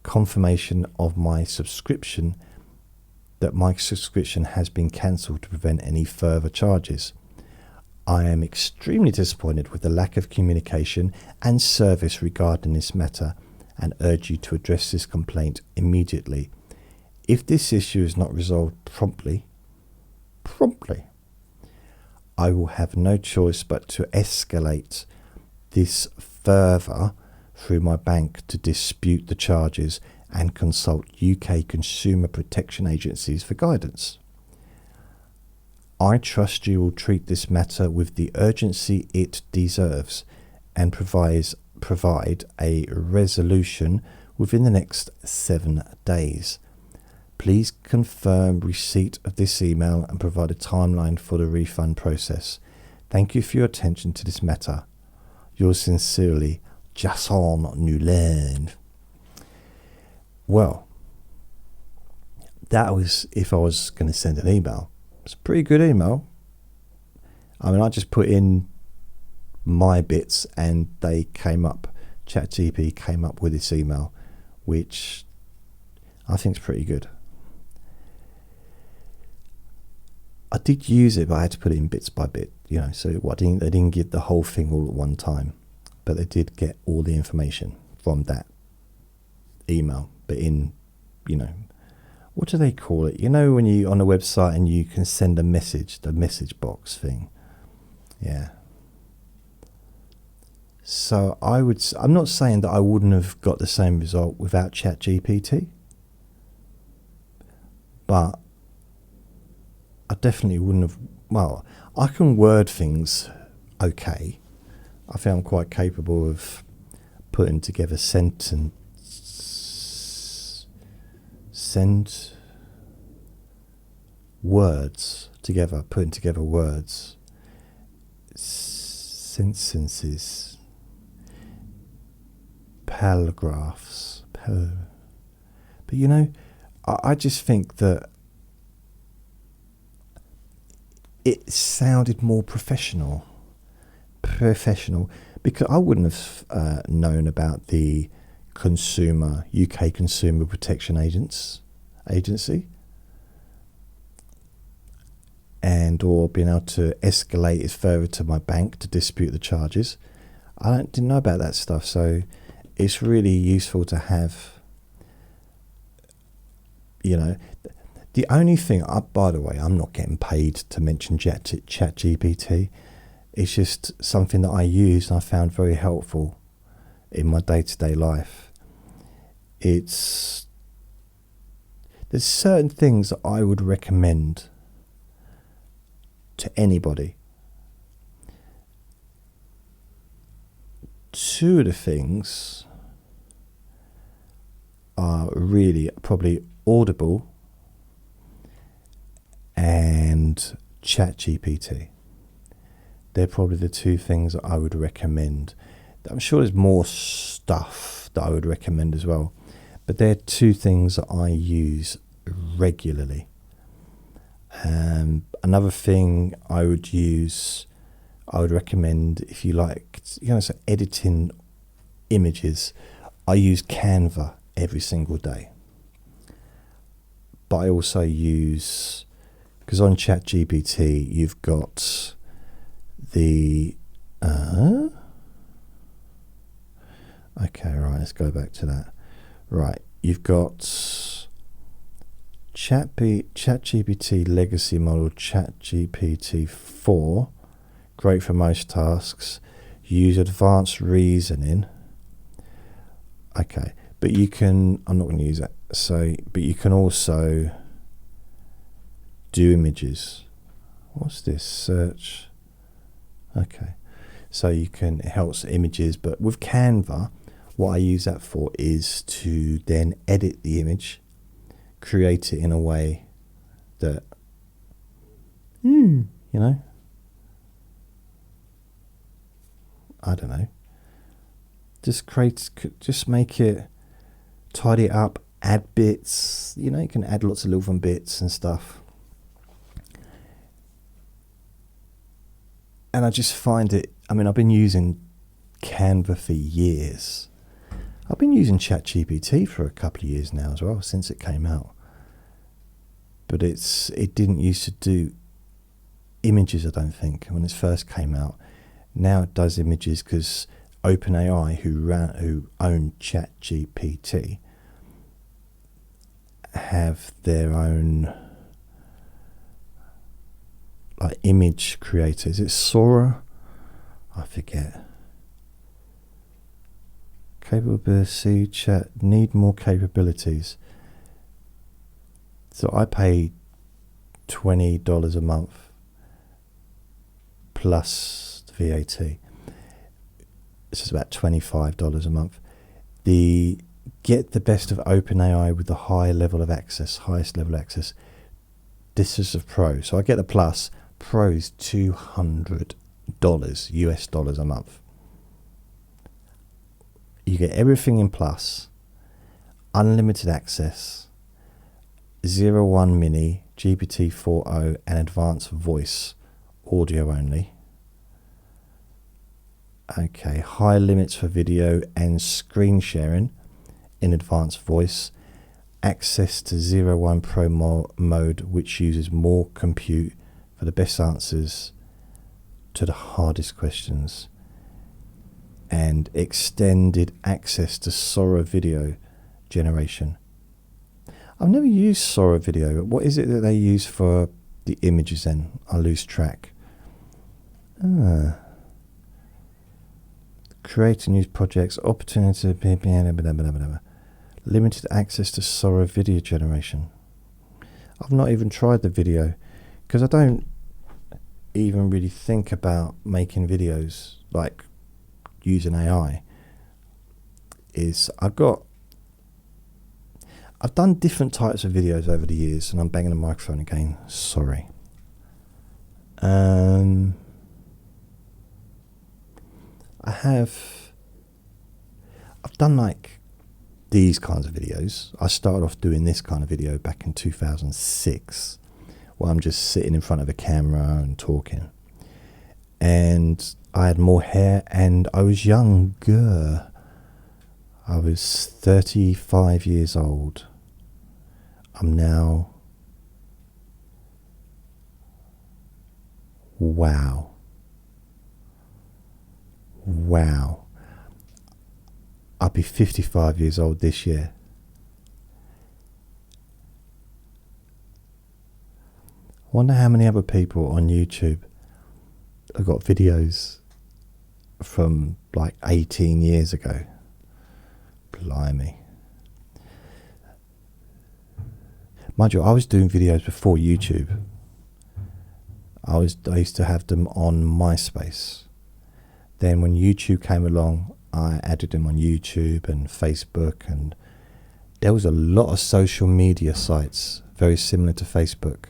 confirmation of my subscription that my subscription has been cancelled to prevent any further charges. I am extremely disappointed with the lack of communication and service regarding this matter and urge you to address this complaint immediately. If this issue is not resolved promptly, I will have no choice but to escalate this further through my bank to dispute the charges and consult UK consumer protection agencies for guidance. I trust you will treat this matter with the urgency it deserves and provide a resolution within the next 7 days. Please confirm receipt of this email and provide a timeline for the refund process. Thank you for your attention to this matter. Yours sincerely, Jason Newland. Well, that was if I was going to send an email. It's a pretty good email. I mean, I just put in my bits and they came up. ChatGPT came up with this email, which I think is pretty good. I did use it, but I had to put it in bits by bit, so they didn't give the whole thing all at one time, but they did get all the information from that email, but in, what do they call it? When you on a website and you can send a message, the message box thing. Yeah. So I'm not saying that I wouldn't have got the same result without ChatGPT, but I definitely wouldn't have. Well, I can word things okay. I think I'm quite capable of putting together putting together words, sentences, paragraphs. But I just think that it sounded more professional, because I wouldn't have known about the UK Consumer Protection Agency. and or being able to escalate it further to my bank to dispute the charges. Didn't know about that stuff, so it's really useful to have. The only thing, by the way, I'm not getting paid to mention ChatGPT. It's just something that I use and I found very helpful in my day-to-day life. There's certain things that I would recommend to anybody. Two of the things are really probably Audible and ChatGPT. They're probably the two things that I would recommend. I'm sure there's more stuff that I would recommend as well, but they're two things that I use regularly. Another thing I would recommend if you like, so editing images. I use Canva every single day. But I also use, because on ChatGPT you've got the okay, right, let's go back to that. Right, you've got ChatGPT legacy model, ChatGPT 4, great for most tasks. Use advanced reasoning. Okay, but you can, I'm not going to use that. But you can also do images. What's this? Search. Okay, so it helps images, but with Canva, what I use that for is to then edit the image, create it in a way that, I don't know, just make it, tidy it up, add bits, you can add lots of little bits and stuff. And I just find it, I've been using Canva for years. I've been using ChatGPT for a couple of years now as well, since it came out. But it didn't used to do images, I don't think, when it first came out. Now it does images because OpenAI, who own ChatGPT, have their own image creator. Is it Sora? I forget. Capability chat, need more capabilities. So I pay $20 a month plus VAT. This is about $25 a month. Get the best of OpenAI with the highest level of access. This is a Pro. So I get the Plus. Pro is $200 US dollars a month. You get everything in Plus, unlimited access, 01 Mini, GPT-4o, and advanced voice, audio only. Okay, high limits for video and screen sharing in advanced voice. Access to 01 Pro mode, which uses more compute for the best answers to the hardest questions. And extended access to Sora video generation. I've never used Sora video. What is it that they use for the images then? I lose track. Create and use projects, opportunity, limited access to Sora video generation. I've not even tried the video because I don't even really think about making videos like using AI. I've done different types of videos over the years, and I'm banging the microphone again, sorry. I've done like these kinds of videos. I started off doing this kind of video back in 2006, where I'm just sitting in front of a camera and talking. And I had more hair and I was younger. I was 35 years old. 40. Wow. Wow. I'll be 55 years old this year. I wonder how many other people on YouTube have got videos from like 18 years ago. Blimey. Mind you, I was doing videos before YouTube. I used to have them on MySpace. Then when YouTube came along, I added them on YouTube and Facebook, and there was a lot of social media sites very similar to Facebook.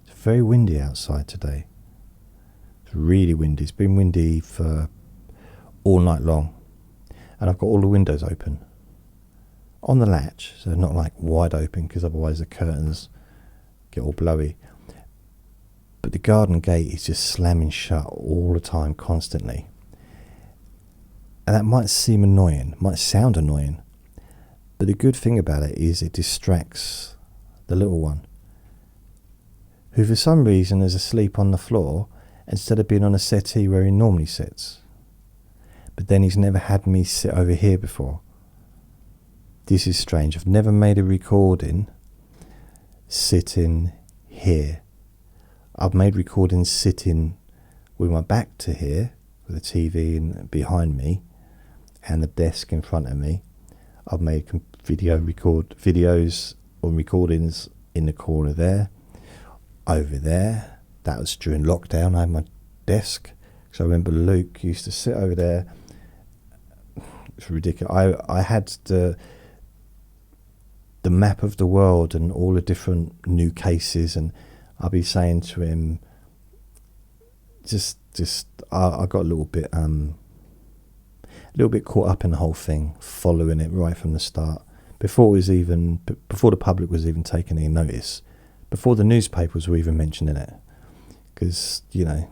It's very windy outside today. It's really windy. It's been windy for all night long, and I've got all the windows open on the latch, so not like wide open, because otherwise the curtains get all blowy. But the garden gate is just slamming shut all the time, constantly. And that might seem annoying, might sound annoying, but the good thing about it is it distracts the little one, who for some reason is asleep on the floor instead of being on a settee where he normally sits. But then he's never had me sit over here before. This is strange. I've never made a recording sitting here. I've made recordings sitting with my back to here, with the TV behind me and the desk in front of me. I've made videos or recordings in the corner there, over there. That was during lockdown. I had my desk. So I remember Luke used to sit over there. It's ridiculous. I had the map of the world and all the different new cases, and I'll be saying to him, I got a little bit caught up in the whole thing, following it right from the start, before the public was even taking any notice, before the newspapers were even mentioning it, because I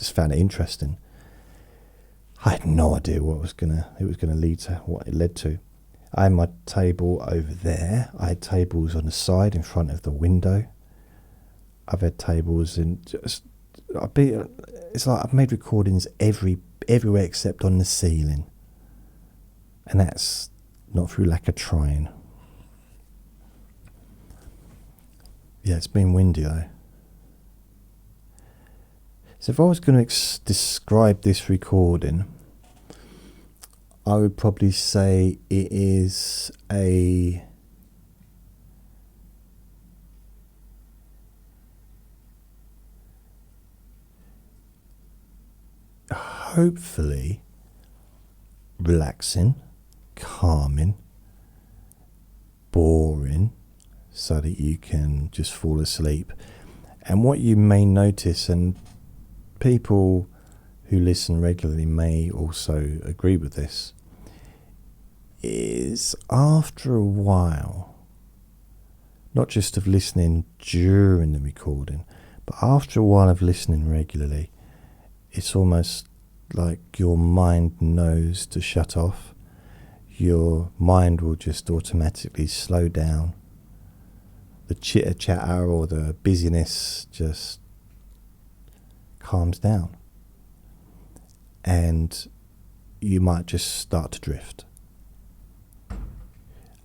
found it interesting. I had no idea what it was gonna lead to, what it led to. I had my table over there. I had tables on the side in front of the window. I've had tables in it's like I've made recordings everywhere except on the ceiling. And that's not through lack of trying. Yeah, it's been windy though. So if I was going to describe this recording, I would probably say it is a hopefully relaxing, calming, boring, so that you can just fall asleep. And what you may notice, and people who listen regularly may also agree with this, is after a while, not just of listening during the recording, but after a while of listening regularly, it's almost like your mind knows to shut off. Your mind will just automatically slow down. The chitter chatter or the busyness just calms down, and you might just start to drift.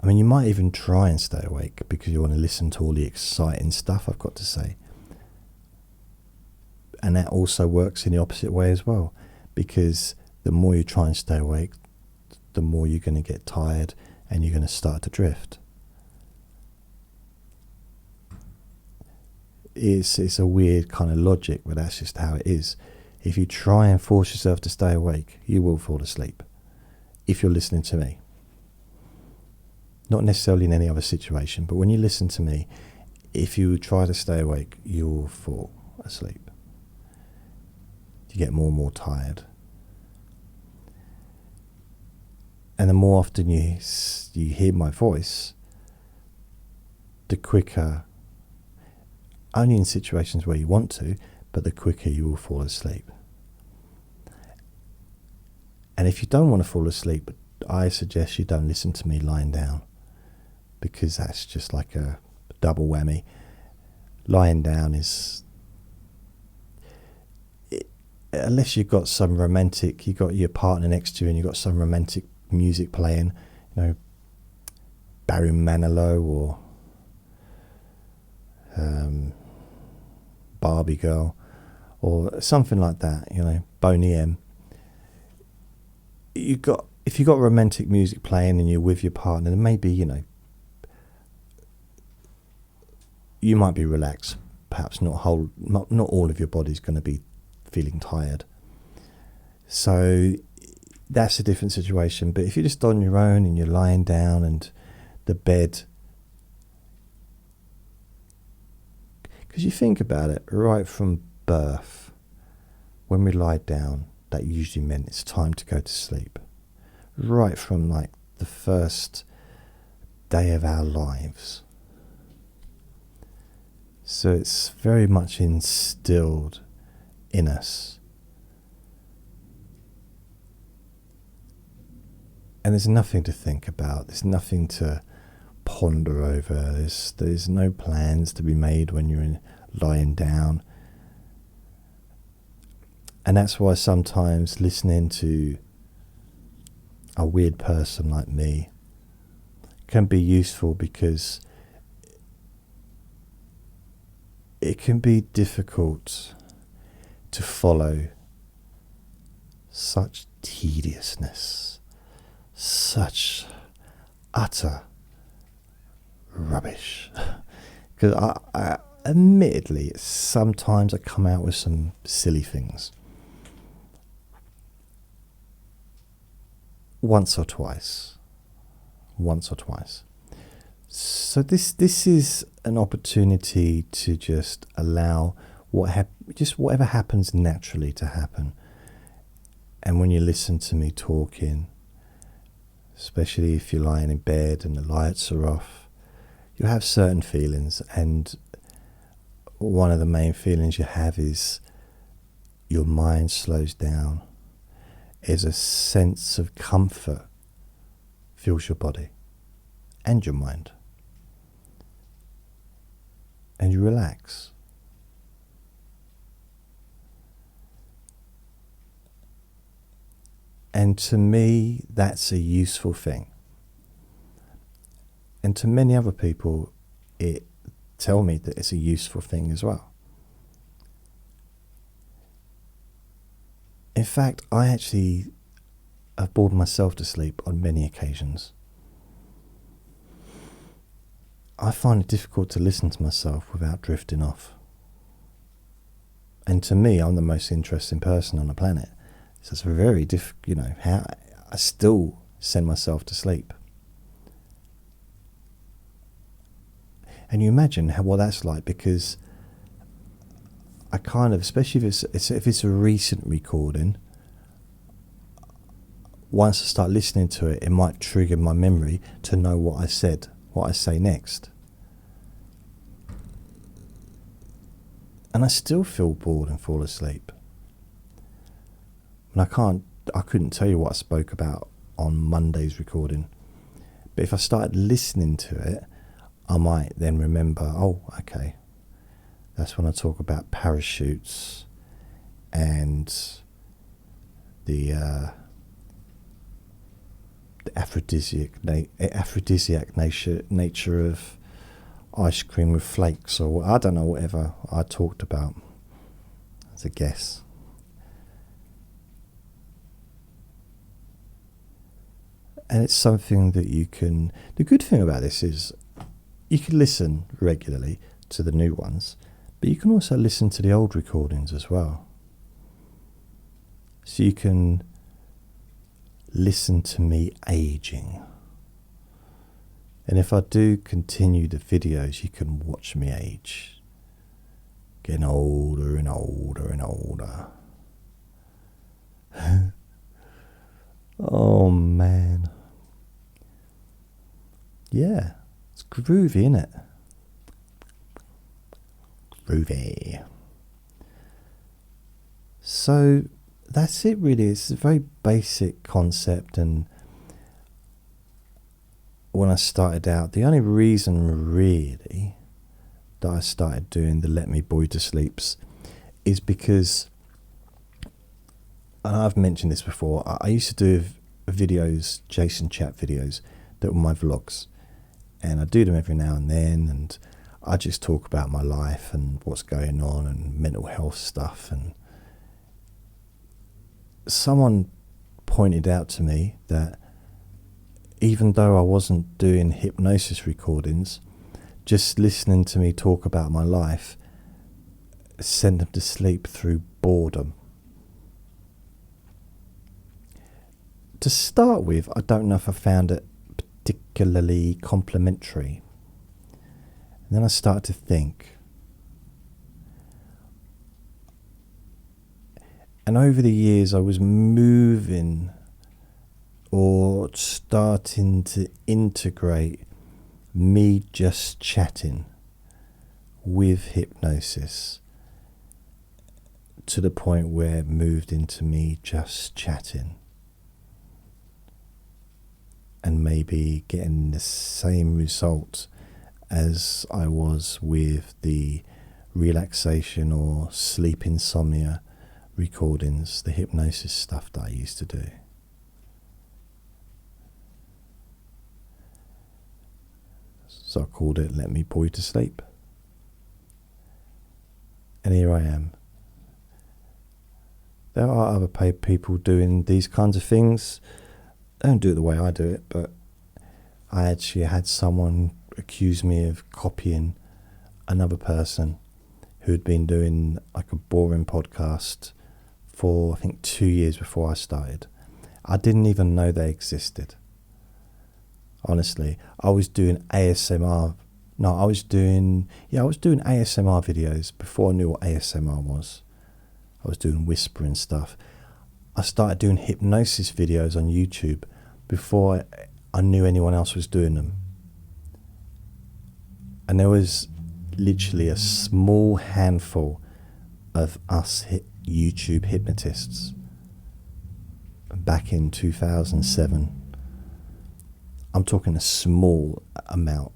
I mean, you might even try and stay awake because you want to listen to all the exciting stuff I've got to say. And that also works in the opposite way as well, because the more you try and stay awake, the more you're going to get tired and you're going to start to drift. It's a weird kind of logic, but that's just how it is. If you try and force yourself to stay awake, you will fall asleep. If you're listening to me. Not necessarily in any other situation, but when you listen to me, if you try to stay awake, you'll fall asleep. You get more and more tired. And the more often you hear my voice, the quicker, only in situations where you want to, but the quicker you will fall asleep. And if you don't want to fall asleep, I suggest you don't listen to me lying down, because that's just like a double whammy. Lying down is unless you've got some romantic, you got your partner next to you and you've got some romantic music playing, Barry Manilow or Barbie Girl or something like that, Boney M. If you've got romantic music playing and you're with your partner, then maybe, you might be relaxed. Perhaps not all of your body's going to be feeling tired. So that's a different situation. But if you're just on your own and you're lying down and the bed, because you think about it, right from birth, when we lie down, that usually meant it's time to go to sleep. Right from like the first day of our lives. So it's very much instilled in us. And there's nothing to think about. There's nothing to ponder over. There's no plans to be made when you're lying down. And that's why sometimes listening to a weird person like me can be useful, because it can be difficult to follow such tediousness, such utter rubbish. Because I admittedly, sometimes I come out with some silly things. Once or twice. So this is an opportunity to just allow whatever happens naturally to happen. And when you listen to me talking, especially if you're lying in bed and the lights are off, you have certain feelings, and one of the main feelings you have is your mind slows down. There's a sense of comfort fills your body and your mind. And you relax. And to me, that's a useful thing. And to many other people, tell me that it's a useful thing as well. In fact, I actually have bored myself to sleep on many occasions. I find it difficult to listen to myself without drifting off. And to me, I'm the most interesting person on the planet. So it's very difficult, how I still send myself to sleep. And you imagine what that's like, because I kind of, especially if it's a recent recording, once I start listening to it, it might trigger my memory to know what I say next. And I still feel bored and fall asleep. And I couldn't tell you what I spoke about on Monday's recording. But if I started listening to it, I might then remember, oh, okay, that's when I talk about parachutes and the aphrodisiac nature of ice cream with flakes, or I don't know, whatever I talked about. That's a guess. And it's something that you can... The good thing about this is you can listen regularly to the new ones, but you can also listen to the old recordings as well. So you can listen to me aging. And if I do continue the videos, you can watch me age. Getting older and older and older. Oh man. Yeah, it's groovy, isn't it? Groovy. So that's it really. It's a very basic concept, and when I started out, the only reason really that I started doing the Let Me Bore You to Sleeps is because and I've mentioned this before, I used to do videos, Jason Chat videos, that were my vlogs. And I do them every now and then, and I just talk about my life and what's going on and mental health stuff. And someone pointed out to me that even though I wasn't doing hypnosis recordings, just listening to me talk about my life sent them to sleep through boredom. To start with, I don't know if I found it particularly complimentary. And then I started to think. And over the years, I was moving or starting to integrate me just chatting with hypnosis to the point where it moved into me just chatting and maybe getting the same result as I was with the relaxation or sleep insomnia recordings, the hypnosis stuff that I used to do. So I called it Let Me Bore You to Sleep. And here I am. There are other paid people doing these kinds of things. They don't do it the way I do it, but I actually had someone accuse me of copying another person who had been doing like a boring podcast for, I think, 2 years before I started. I didn't even know they existed. Honestly, I was doing ASMR. No, I was doing ASMR videos before I knew what ASMR was. I was doing whispering stuff. I started doing hypnosis videos on YouTube before I knew anyone else was doing them. And there was literally a small handful of us YouTube hypnotists back in 2007. I'm talking a small amount.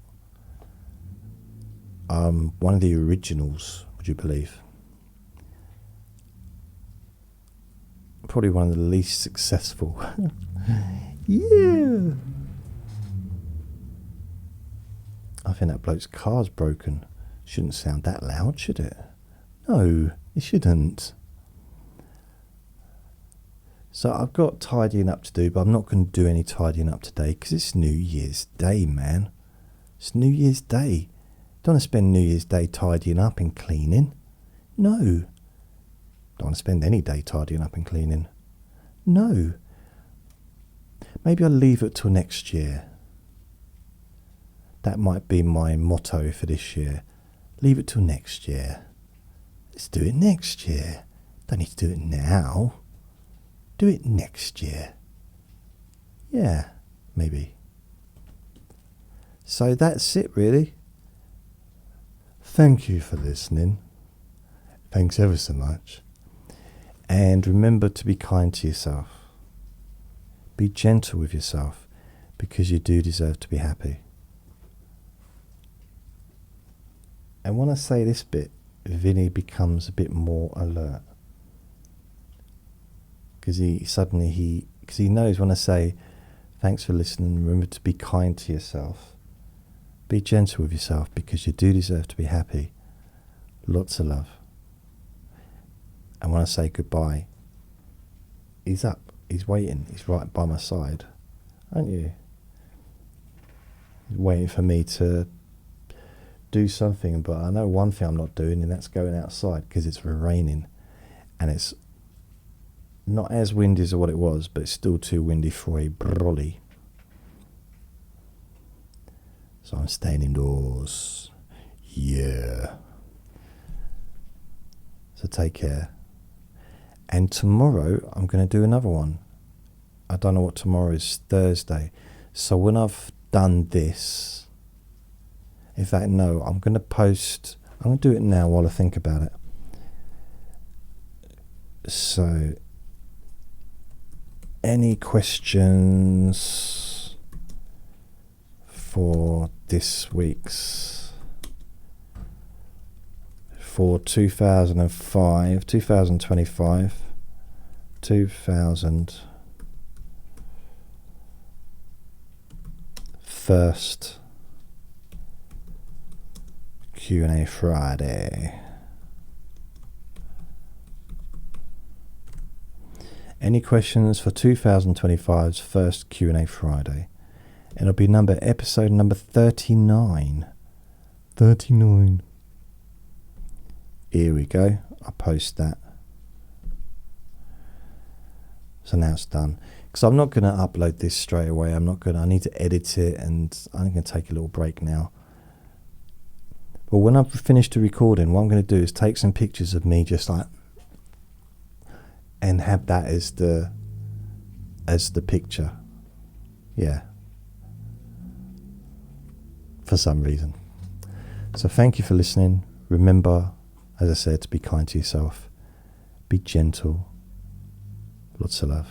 One of the originals, would you believe? Probably one of the least successful. Yeah. I think that bloke's car's broken. Shouldn't sound that loud, should it? No, it shouldn't. So I've got tidying up to do, but I'm not going to do any tidying up today because it's New Year's Day, man. It's New Year's Day. Don't want to spend New Year's Day tidying up and cleaning. No. Don't want to spend any day tidying up and cleaning. No. Maybe I'll leave it till next year. That might be my motto for this year. Leave it till next year. Let's do it next year. Don't need to do it now. Do it next year. Yeah, maybe. So that's it, really. Thank you for listening. Thanks ever so much. And remember to be kind to yourself. Be gentle with yourself, because you do deserve to be happy. And when I say this bit, Vinny becomes a bit more alert. Because he knows when I say, thanks for listening, remember to be kind to yourself. Be gentle with yourself, because you do deserve to be happy. Lots of love. And when I say goodbye, he's up, he's waiting, he's right by my side, aren't you? He's waiting for me to do something, but I know one thing I'm not doing, and that's going outside, because it's raining, and it's not as windy as what it was, but it's still too windy for a brolly. So I'm staying indoors. Yeah. So take care. And tomorrow I'm going to do another one. I don't know what tomorrow is, Thursday. So when I've done this, in fact, no, I'm going to do it now while I think about it. So, any questions for this week's, for 2025, 2000 first Q&A Friday. Any questions for 2025's first Q&A Friday? It'll be episode number 39. 39. Here we go. I'll post that. So now it's done. Because I'm not going to upload this straight away. I need to edit it, and I'm going to take a little break now. But when I've finished the recording, what I'm going to do is take some pictures of me just like, and have that as the picture. Yeah. For some reason. So thank you for listening. Remember, as I said, to be kind to yourself. Be gentle. Lots of love.